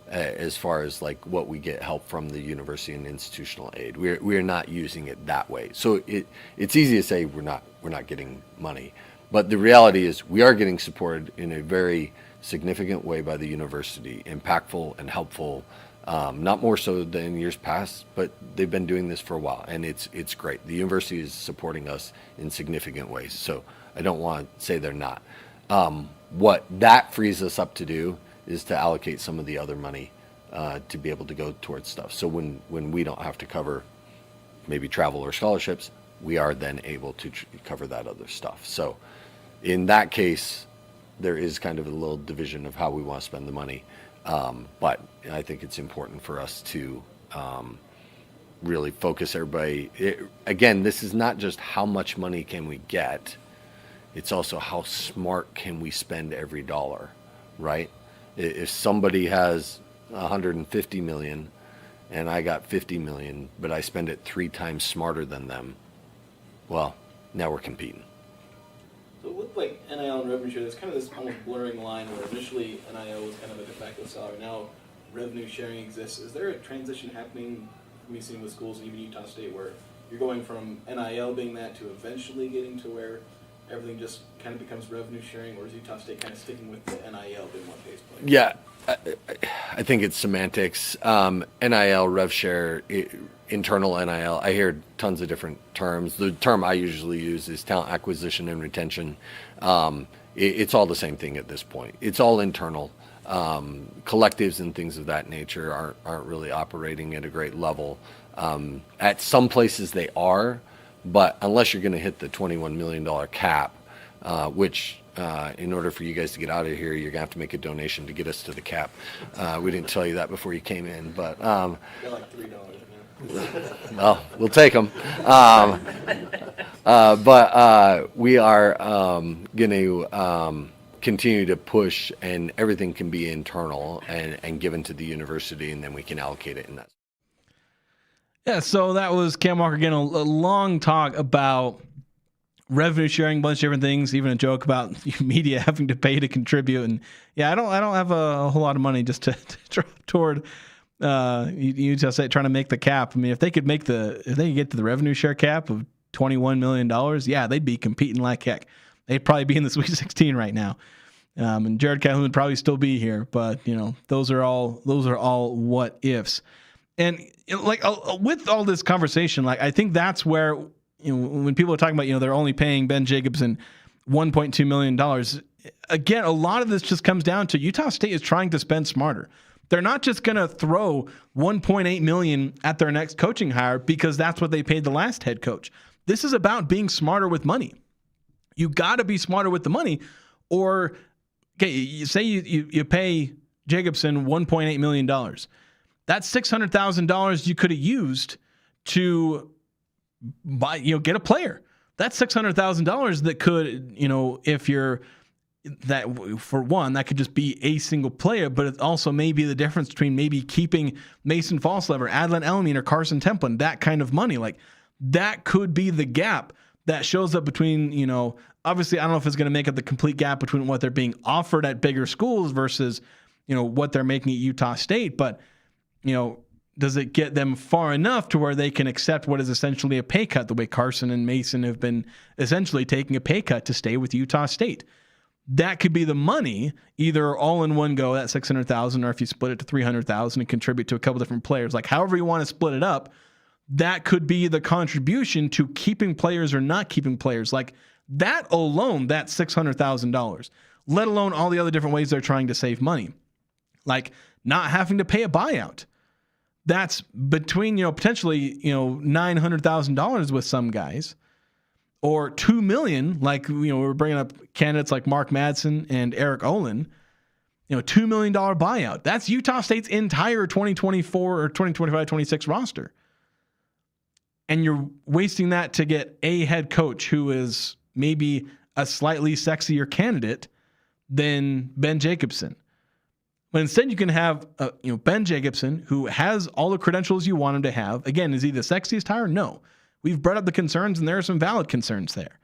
As far as like what we get help from the university and institutional aid, we're not using it that way. So it's easy to say we're not getting money, but the reality is we are getting supported in a very significant way by the university, impactful and helpful. Not more so than years past, but they've been doing this for a while, and it's great. The university is supporting us in significant ways, so I don't want to say they're not. What that frees us up to do is to allocate some of the other money to be able to go towards stuff. So when we don't have to cover maybe travel or scholarships, we are then able to cover that other stuff. So in that case, there is kind of a little division of how we want to spend the money. But I think it's important for us to really focus everybody. Again, this is not just how much money can we get. It's also how smart can we spend every dollar, right? If somebody has 150 million and I got 50 million, but I spend it 3 times smarter than them, well, now we're competing. So with like NIL and revenue share, there's kind of this almost blurring line where initially NIL was kind of a de facto salary. Now revenue sharing exists. Is there a transition happening from you seeing with schools, even Utah State, where you're going from NIL being that to eventually getting to where everything just kind of becomes revenue sharing, or is Utah State kind of sticking with the NIL being one base play? Yeah, I think it's semantics. NIL, rev share, internal NIL. I hear tons of different terms. The term I usually use is talent acquisition and retention. It's all the same thing at this point. It's all internal. Collectives and things of that nature aren't really operating at a great level. At some places they are, but unless you're going to hit the $21 million cap, which in order for you guys to get out of here, you're going to have to make a donation to get us to the cap. We didn't tell you that before you came in, but They're like $3 now. well, we'll take them. But we are going to continue to push, and everything can be internal and given to the university, and then we can allocate it in that. Yeah, so that was Cam Walker again, a long talk about revenue sharing, a bunch of different things, even a joke about media having to pay to contribute. And yeah, I don't have a whole lot of money just to drop toward Utah State trying to make the cap. I mean, if they could get to the revenue share cap of $21 million, yeah, they'd be competing like heck. They'd probably be in the Sweet 16 right now. And Jared Calhoun would probably still be here, but those are all what ifs. And like with all this conversation, like I think that's where when people are talking about they're only paying Ben Jacobson $1.2 million. Again, a lot of this just comes down to Utah State is trying to spend smarter. They're not just going to throw $1.8 million at their next coaching hire because that's what they paid the last head coach. This is about being smarter with money. You got to be smarter with the money, or okay, you say you pay Jacobson $1.8 million. That's $600,000 you could have used to buy, get a player. That's $600,000 that could, if you're that, for one, that could just be a single player, but it also may be the difference between maybe keeping Mason Falslever, Adlin Elmine, or Carson Templin, that kind of money. Like, that could be the gap that shows up between, obviously I don't know if it's going to make up the complete gap between what they're being offered at bigger schools versus, what they're making at Utah State, but, does it get them far enough to where they can accept what is essentially a pay cut, the way Carson and Mason have been essentially taking a pay cut to stay with Utah State? That could be the money, either all in one go, that $600,000, or if you split it to $300,000 and contribute to a couple different players, like however you want to split it up, that could be the contribution to keeping players or not keeping players. Like that alone, that's $600,000, let alone all the other different ways they're trying to save money, like not having to pay a buyout. That's between, potentially, $900,000 with some guys, or $2 million, like, we're bringing up candidates like Mark Madsen and Eric Olin, $2 million buyout. That's Utah State's entire 2024 or 2025-26 roster. And you're wasting that to get a head coach who is maybe a slightly sexier candidate than Ben Jacobson. But instead you can have, Ben Jacobson, who has all the credentials you want him to have. Again, is he the sexiest hire? No. We've brought up the concerns, and there are some valid concerns there.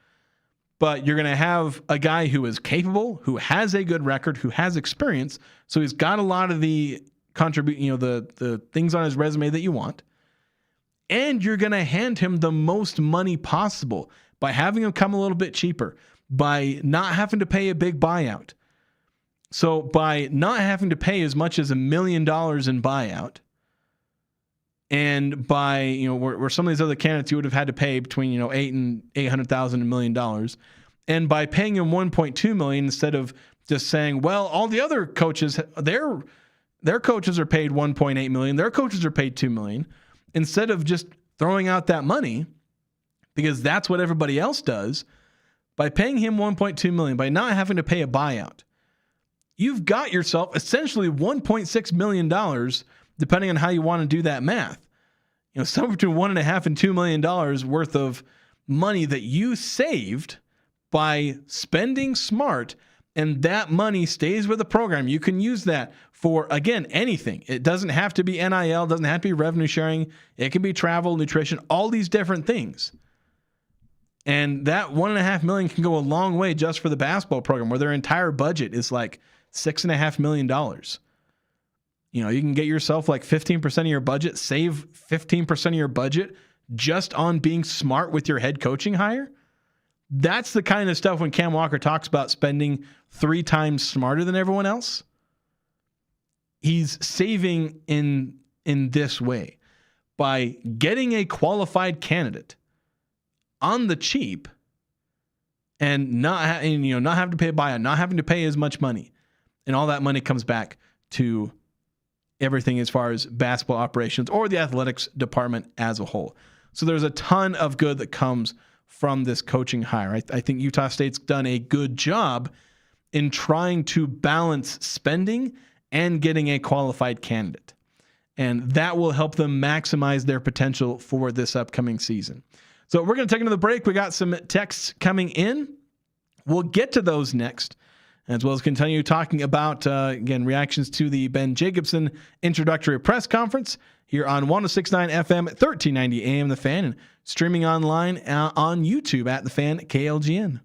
But you're going to have a guy who is capable, who has a good record, who has experience. So he's got a lot of the the things on his resume that you want. And you're going to hand him the most money possible by having him come a little bit cheaper, by not having to pay a big buyout. So by not having to pay as much as $1 million in buyout, and by, where some of these other candidates you would have had to pay between, $800,000 and $1 million, and by paying him $1.2 million instead of just saying, well, all the other coaches, their coaches are paid $1.8 million, their coaches are paid $2 million, instead of just throwing out that money, because that's what everybody else does, by paying him $1.2 million, by not having to pay a buyout, you've got yourself essentially $1.6 million, depending on how you want to do that math. Somewhere between $1.5 and $2 million worth of money that you saved by spending smart, and that money stays with the program. You can use that for, again, anything. It doesn't have to be NIL, doesn't have to be revenue sharing. It can be travel, nutrition, all these different things. And that $1.5 million can go a long way just for the basketball program, where their entire budget is like $6.5 million. You can get yourself like 15% of your budget, save 15% of your budget just on being smart with your head coaching hire. That's the kind of stuff when Cam Walker talks about spending 3 times smarter than everyone else. He's saving in this way by getting a qualified candidate on the cheap and not having to pay a buyout, not having to pay as much money. And all that money comes back to everything as far as basketball operations or the athletics department as a whole. So there's a ton of good that comes from this coaching hire. I think Utah State's done a good job in trying to balance spending and getting a qualified candidate. And that will help them maximize their potential for this upcoming season. So we're going to take another break. We got some texts coming in. We'll get to those next, as well as continue talking about, again, reactions to the Ben Jacobson introductory press conference here on 106.9 FM, 1390 AM The Fan, and streaming online on YouTube at The Fan KLGN.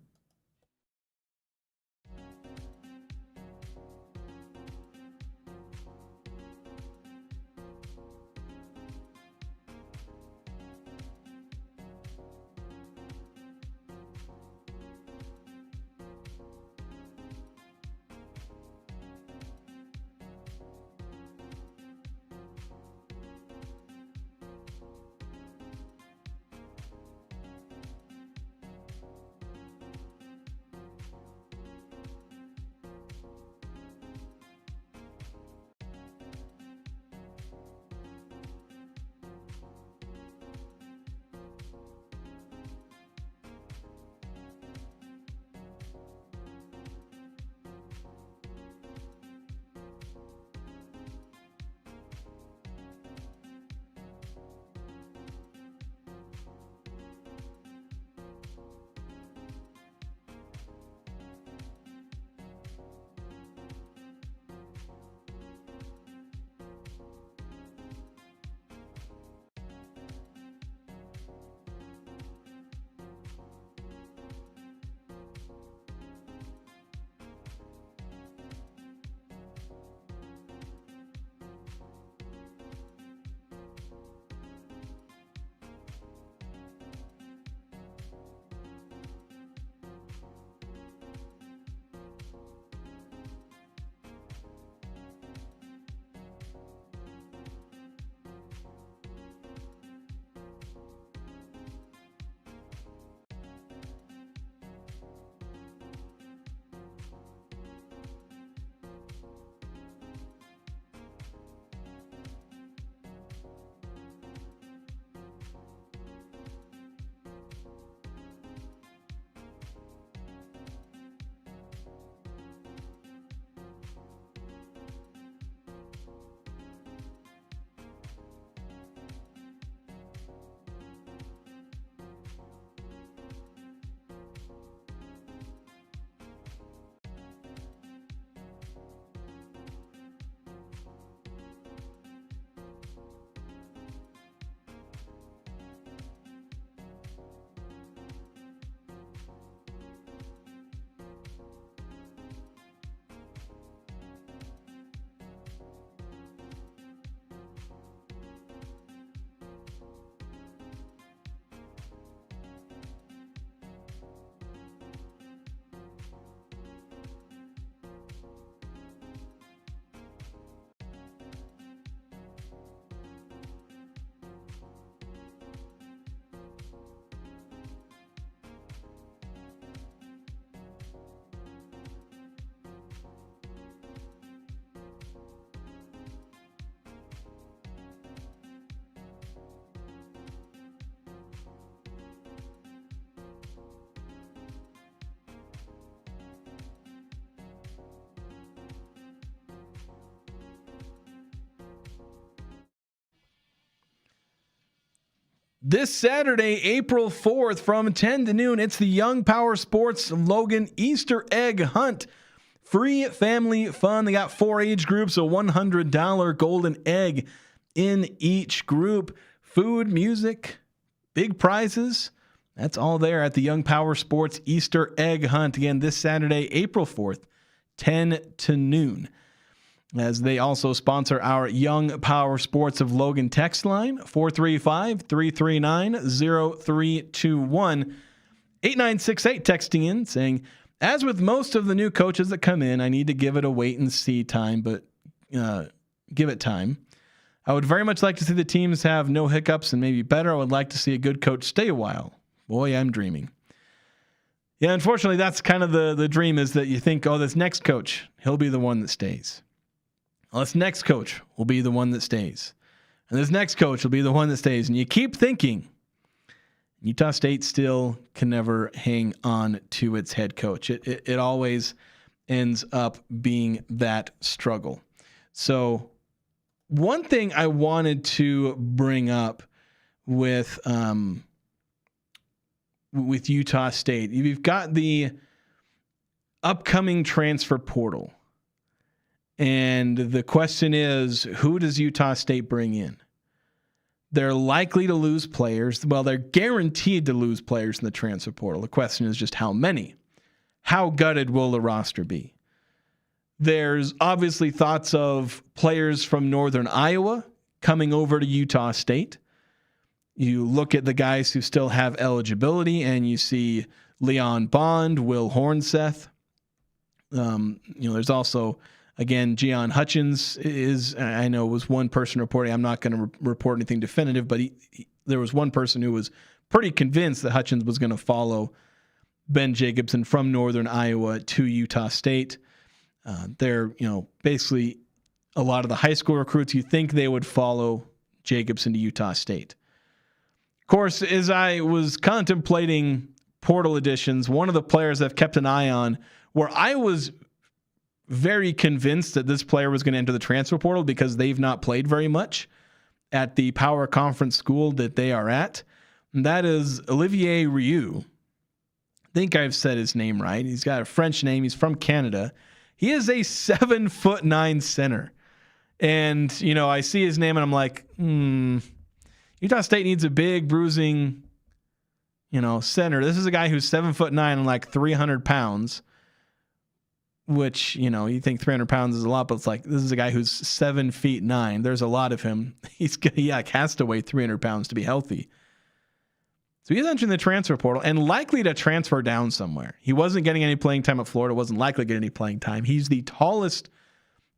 This Saturday, April 4th from 10 to noon, it's the Young Power Sports Logan Easter egg hunt. Free family fun. They got 4 age groups, a $100 golden egg in each group. Food, music, big prizes. That's all there at the Young Power Sports Easter egg hunt. Again, this Saturday, April 4th, 10 to noon. As they also sponsor our Young Power Sports of Logan text line, 435-339-0321. 8968 texting in saying, as with most of the new coaches that come in, I need to give it a wait and see time, but give it time. I would very much like to see the teams have no hiccups and maybe better. I would like to see a good coach stay a while. Boy, I'm dreaming. Yeah, unfortunately, that's kind of the dream, is that you think, oh, this next coach, he'll be the one that stays. Well, this next coach will be the one that stays. And this next coach will be the one that stays. And you keep thinking, Utah State still can never hang on to its head coach. It always ends up being that struggle. So one thing I wanted to bring up with Utah State, you've got the upcoming transfer portal. And the question is, who does Utah State bring in? They're likely to lose players. Well, they're guaranteed to lose players in the transfer portal. The question is just how many. How gutted will the roster be? There's obviously thoughts of players from Northern Iowa coming over to Utah State. You look at the guys who still have eligibility, and you see Leon Bond, Will Hornseth. There's also, again, Gian Hutchins was one person reporting. I'm not going to report anything definitive, but there was one person who was pretty convinced that Hutchins was going to follow Ben Jacobson from Northern Iowa to Utah State. They're, basically a lot of the high school recruits, you think they would follow Jacobson to Utah State. Of course, as I was contemplating portal additions, one of the players I've kept an eye on, where I was very convinced that this player was going to enter the transfer portal because they've not played very much at the power conference school that they are at, and that is Olivier Rioux. I think I've said his name right. He's got a French name. He's from Canada. He is a 7'9" center. And, I see his name and I'm like, Utah State needs a big, bruising, center. This is a guy who's 7'9" and like 300 pounds, which, you think 300 pounds is a lot, but it's like, this is a guy who's 7'9". There's a lot of him. He has to weigh 300 pounds to be healthy. So he's entering the transfer portal and likely to transfer down somewhere. He wasn't getting any playing time at Florida, wasn't likely to get any playing time. He's the tallest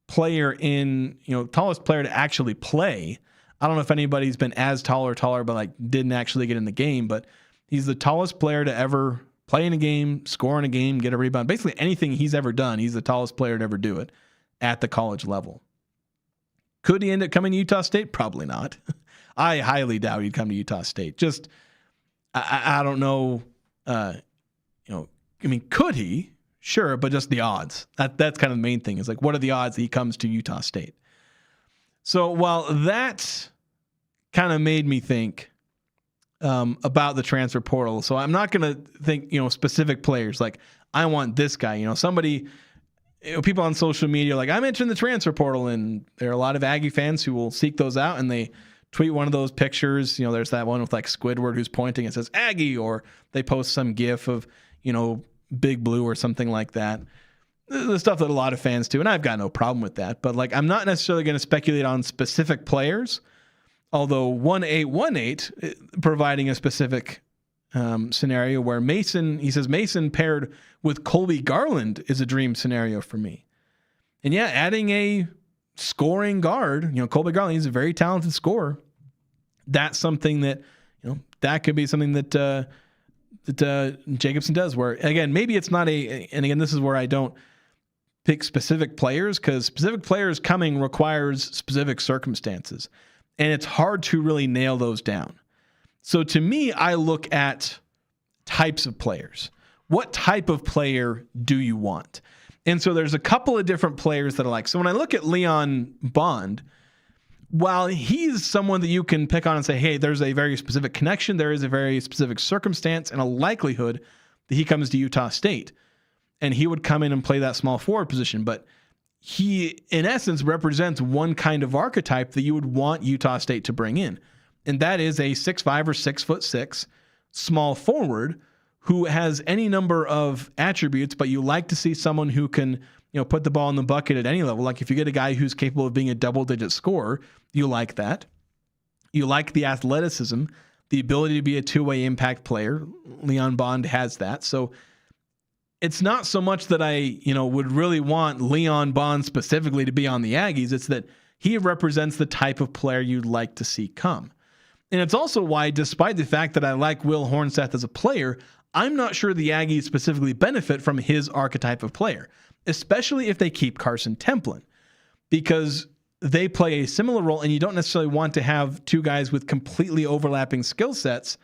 player to actually play. I don't know if anybody's been as tall or taller, but didn't actually get in the game, but he's the tallest player to ever play in a game, score in a game, get a rebound. Basically anything he's ever done, he's the tallest player to ever do it at the college level. Could he end up coming to Utah State? Probably not. I highly doubt he'd come to Utah State. Just, I don't know. Could he? Sure, but just the odds. That's kind of the main thing. Is what are the odds that he comes to Utah State? So while that kind of made me think about the transfer portal, so I'm not going to think specific players like I want this guy. Somebody, people on social media are like, I'm entering the transfer portal, and there are a lot of Aggie fans who will seek those out and they tweet one of those pictures. There's that one with Squidward who's pointing and says Aggie, or they post some GIF of Big Blue or something like that. The stuff that a lot of fans do, and I've got no problem with that. But I'm not necessarily going to speculate on specific players, although 1818 providing a specific scenario where Mason paired with Colby Garland is a dream scenario for me. And yeah, adding a scoring guard, Colby Garland, he's a very talented scorer. That's something that, that could be something that Jacobson does, where again, maybe it's not and again, this is where I don't pick specific players, because specific players coming requires specific circumstances, and it's hard to really nail those down. So to me, I look at types of players. What type of player do you want? And so there's a couple of different players that I like. So when I look at Leon Bond, while he's someone that you can pick on and say, hey, there's a very specific connection, there is a very specific circumstance and a likelihood that he comes to Utah State, and he would come in and play that small forward position. But he, in essence, represents one kind of archetype that you would want Utah State to bring in, and that is a 6'5" or 6'6" small forward who has any number of attributes, but you like to see someone who can, put the ball in the bucket at any level. Like if you get a guy who's capable of being a double-digit scorer, you like that. You like the athleticism, the ability to be a two-way impact player. Leon Bond has that. So it's not so much that I, would really want Leon Bond specifically to be on the Aggies. It's that he represents the type of player you'd like to see come. And it's also why, despite the fact that I like Will Hornseth as a player, I'm not sure the Aggies specifically benefit from his archetype of player, especially if they keep Carson Templin, because they play a similar role, and you don't necessarily want to have two guys with completely overlapping skill sets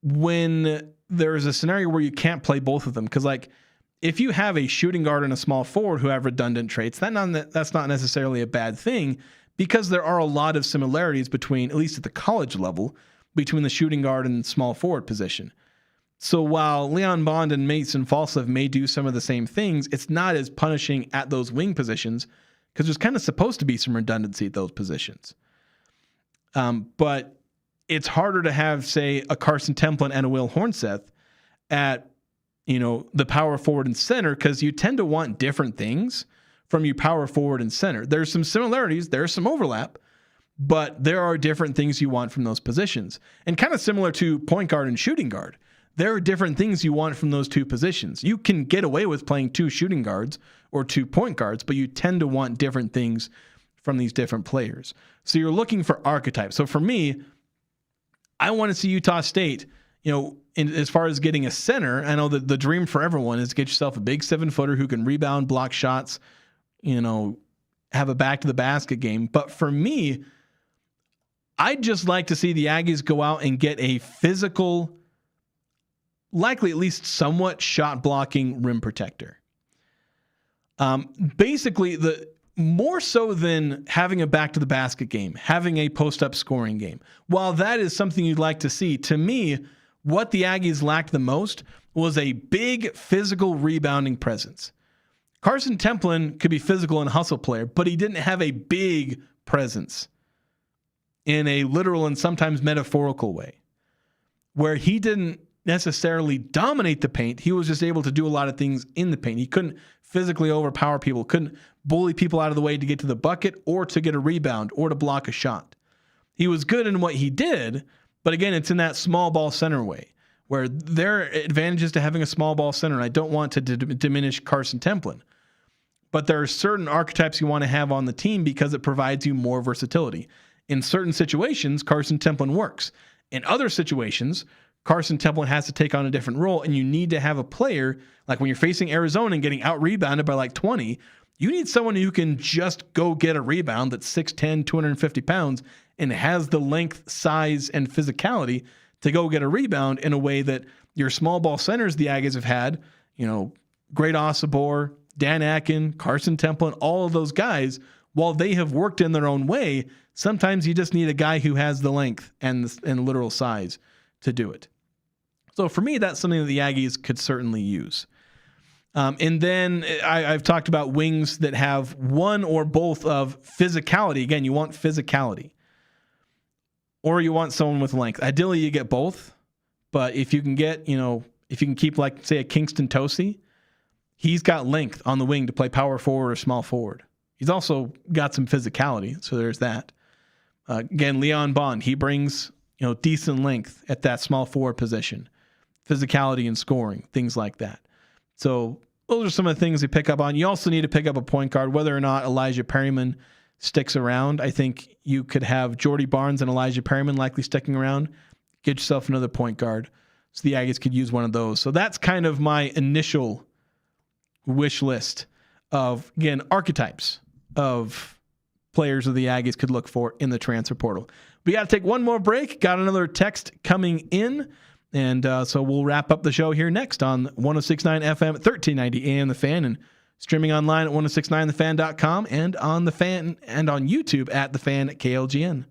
when there's a scenario where you can't play both of them. Because, if you have a shooting guard and a small forward who have redundant traits, that's not necessarily a bad thing, because there are a lot of similarities between, at least at the college level, between the shooting guard and small forward position. So while Leon Bond and Mason Falslev may do some of the same things, it's not as punishing at those wing positions because there's kind of supposed to be some redundancy at those positions. But it's harder to have, say, a Carson Templin and a Will Hornseth at, the power forward and center, because you tend to want different things from your power forward and center. There's some similarities, there's some overlap, but there are different things you want from those positions. And kind of similar to point guard and shooting guard, there are different things you want from those two positions. You can get away with playing two shooting guards or two point guards, but you tend to want different things from these different players. So you're looking for archetypes. So for me, I want to see Utah State, as far as getting a center. I know that the dream for everyone is get yourself a big 7-footer who can rebound, block shots, have a back to the basket game. But for me, I'd just like to see the Aggies go out and get a physical, likely at least somewhat shot blocking rim protector. Basically, more so than having a back to the basket game, having a post up scoring game. While that is something you'd like to see, to me, what the Aggies lacked the most was a big physical rebounding presence. Carson Templin could be physical and hustle player, but he didn't have a big presence in a literal and sometimes metaphorical way, where he didn't necessarily dominate the paint. He was just able to do a lot of things in the paint. He couldn't physically overpower people, couldn't bully people out of the way to get to the bucket or to get a rebound or to block a shot. He was good in what he did, but again, it's in that small ball center way, where there are advantages to having a small ball center, and I don't want to diminish Carson Templin. But there are certain archetypes you want to have on the team because it provides you more versatility. In certain situations, Carson Templin works. In other situations, Carson Templin has to take on a different role, and you need to have a player, like when you're facing Arizona and getting out-rebounded by 20, you need someone who can just go get a rebound that's 6'10", 250 pounds, and has the length, size, and physicality to go get a rebound in a way that your small ball centers the Aggies have had, Great Osibor, Dan Akin, Carson Templin, all of those guys, while they have worked in their own way, sometimes you just need a guy who has the length and literal size to do it. So for me, that's something that the Aggies could certainly use. And then I've talked about wings that have one or both of physicality. Again, you want physicality. Or you want someone with length. Ideally, you get both. But if you can get, if you can keep, say, a Kingston Tosi, he's got length on the wing to play power forward or small forward. He's also got some physicality, so there's that. Again, Leon Bond, he brings, decent length at that small forward position. Physicality and scoring, things like that. So those are some of the things they pick up on. You also need to pick up a point guard, whether or not Elijah Perryman sticks around. I think you could have Jordy Barnes and Elijah Perryman likely sticking around. Get yourself another point guard so the Aggies could use one of those. So that's kind of my initial wish list of, again, archetypes of players that the Aggies could look for in the transfer portal. We got to take one more break. Got another text coming in. And so we'll wrap up the show here next on 106.9 FM, 1390 AM The Fan. And Streaming online at 1069thefan.com and on the Fan and on YouTube at the Fan KLGN.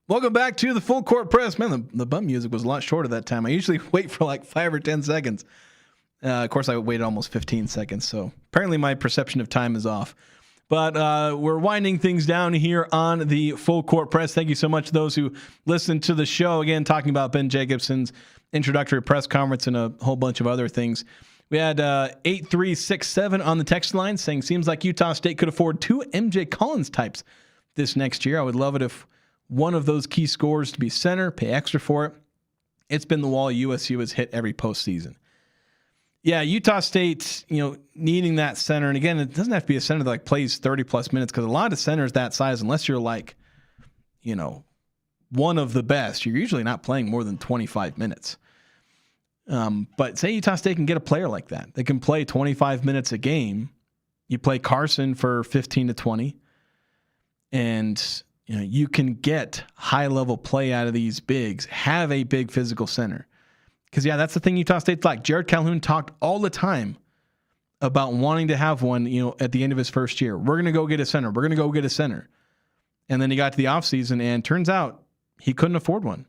Welcome back to the Full Court Press. Man, the bump music was a lot shorter that time. I usually wait for like 5 or 10 seconds. Of course, I waited almost 15 seconds, so apparently my perception of time is off. But we're winding things down here on the Full Court Press. Thank you so much to those who listened to the show. Again, talking about Ben Jacobson's introductory press conference and a whole bunch of other things. We had 8367 on the text line saying, seems like Utah State could afford 2 MJ Collins types this next year. I would love it if one of those key scorers to be center, pay extra for it. It's been the wall USU has hit every postseason. Yeah, Utah State, needing that center. And again, it doesn't have to be a center that like plays 30 plus minutes, because a lot of centers that size, unless you're like, one of the best, you're usually not playing more than 25 minutes. But say Utah State can get a player like that. They can play 25 minutes a game. You play Carson for 15 to 20. And you can get high-level play out of these bigs, have a big physical center. Because, that's the thing Utah State's like. Jared Calhoun talked all the time about wanting to have one, at the end of his first year. We're going to go get a center. We're going to go get a center. And then he got to the offseason, and turns out he couldn't afford one.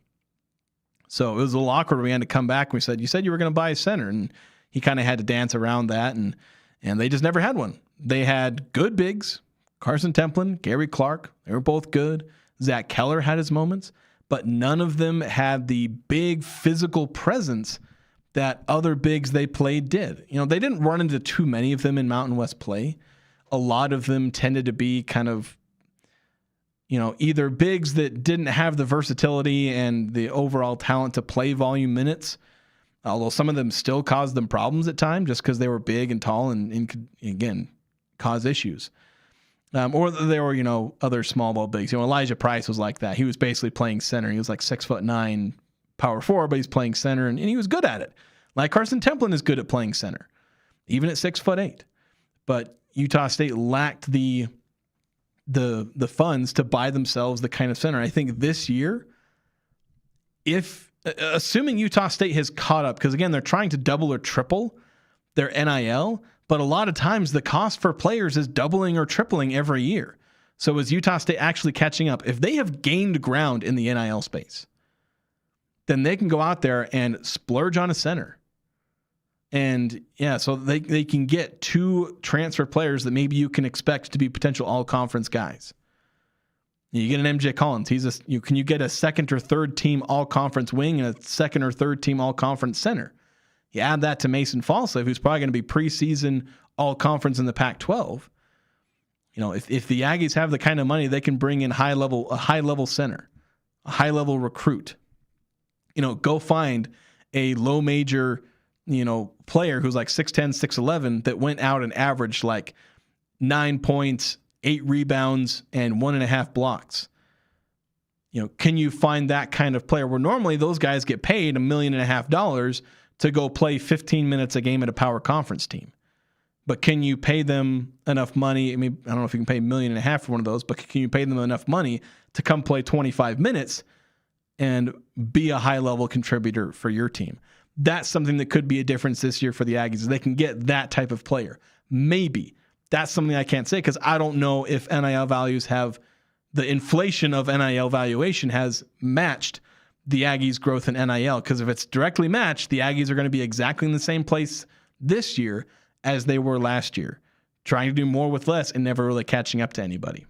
So it was a little awkward. We had to come back. We said, you said you were going to buy a center. And he kind of had to dance around that, and they just never had one. They had good bigs. Carson Templin, Gary Clark, they were both good. Zach Keller had his moments, but none of them had the big physical presence that other bigs they played did. You know, they didn't run into too many of them in Mountain West play. A lot of them tended to be kind of, you know, either bigs that didn't have the versatility and the overall talent to play volume minutes, although some of them still caused them problems at times just because they were big and tall and could, again, cause issues. Or there were, you know, other small ball bigs. You know, Elijah Price was like that. He was basically playing center. He was like 6'9", power forward, but he's playing center, and he was good at it. Like Carson Templin is good at playing center, even at 6'8". But Utah State lacked the funds to buy themselves the kind of center. I think this year, assuming Utah State has caught up, because again, they're trying to double or triple their NIL, but a lot of times the cost for players is doubling or tripling every year. So is Utah State actually catching up? If they have gained ground in the NIL space, then they can go out there and splurge on a center. And yeah, so they can get 2 transfer players that maybe you can expect to be potential all-conference guys. You get an MJ Collins. Can you get a second or third team all-conference wing and a second or third team all-conference center? You add that to Mason Falslev, who's probably going to be preseason all-conference in the Pac-12. You know, if the Aggies have the kind of money, they can bring in a high-level center, a high-level recruit. You know, go find a low-major, you know, player who's like 6'10", 6'11", that went out and averaged like 9 points, 8 rebounds, and 1.5 blocks. You know, can you find that kind of player where normally those guys get paid $1.5 million to go play 15 minutes a game at a power conference team? But can you pay them enough money? I mean, I don't know if you can pay $1.5 million for one of those, but can you pay them enough money to come play 25 minutes and be a high-level contributor for your team? That's something that could be a difference this year for the Aggies. They can get that type of player. Maybe. That's something I can't say because I don't know if NIL values have the inflation of NIL valuation has matched the Aggies' growth in NIL. Because if it's directly matched, the Aggies are going to be exactly in the same place this year as they were last year, trying to do more with less and never really catching up to anybody.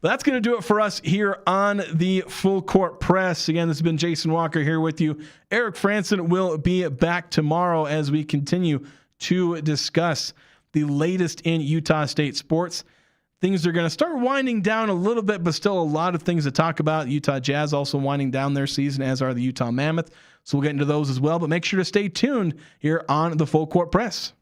But that's going to do it for us here on the Full Court Press. Again, this has been Jason Walker here with you. Eric Frandsen will be back tomorrow as we continue to discuss the latest in Utah State sports. Things are going to start winding down a little bit, but still a lot of things to talk about. Utah Jazz also winding down their season, as are the Utah Mammoth. So we'll get into those as well. But make sure to stay tuned here on the Full Court Press.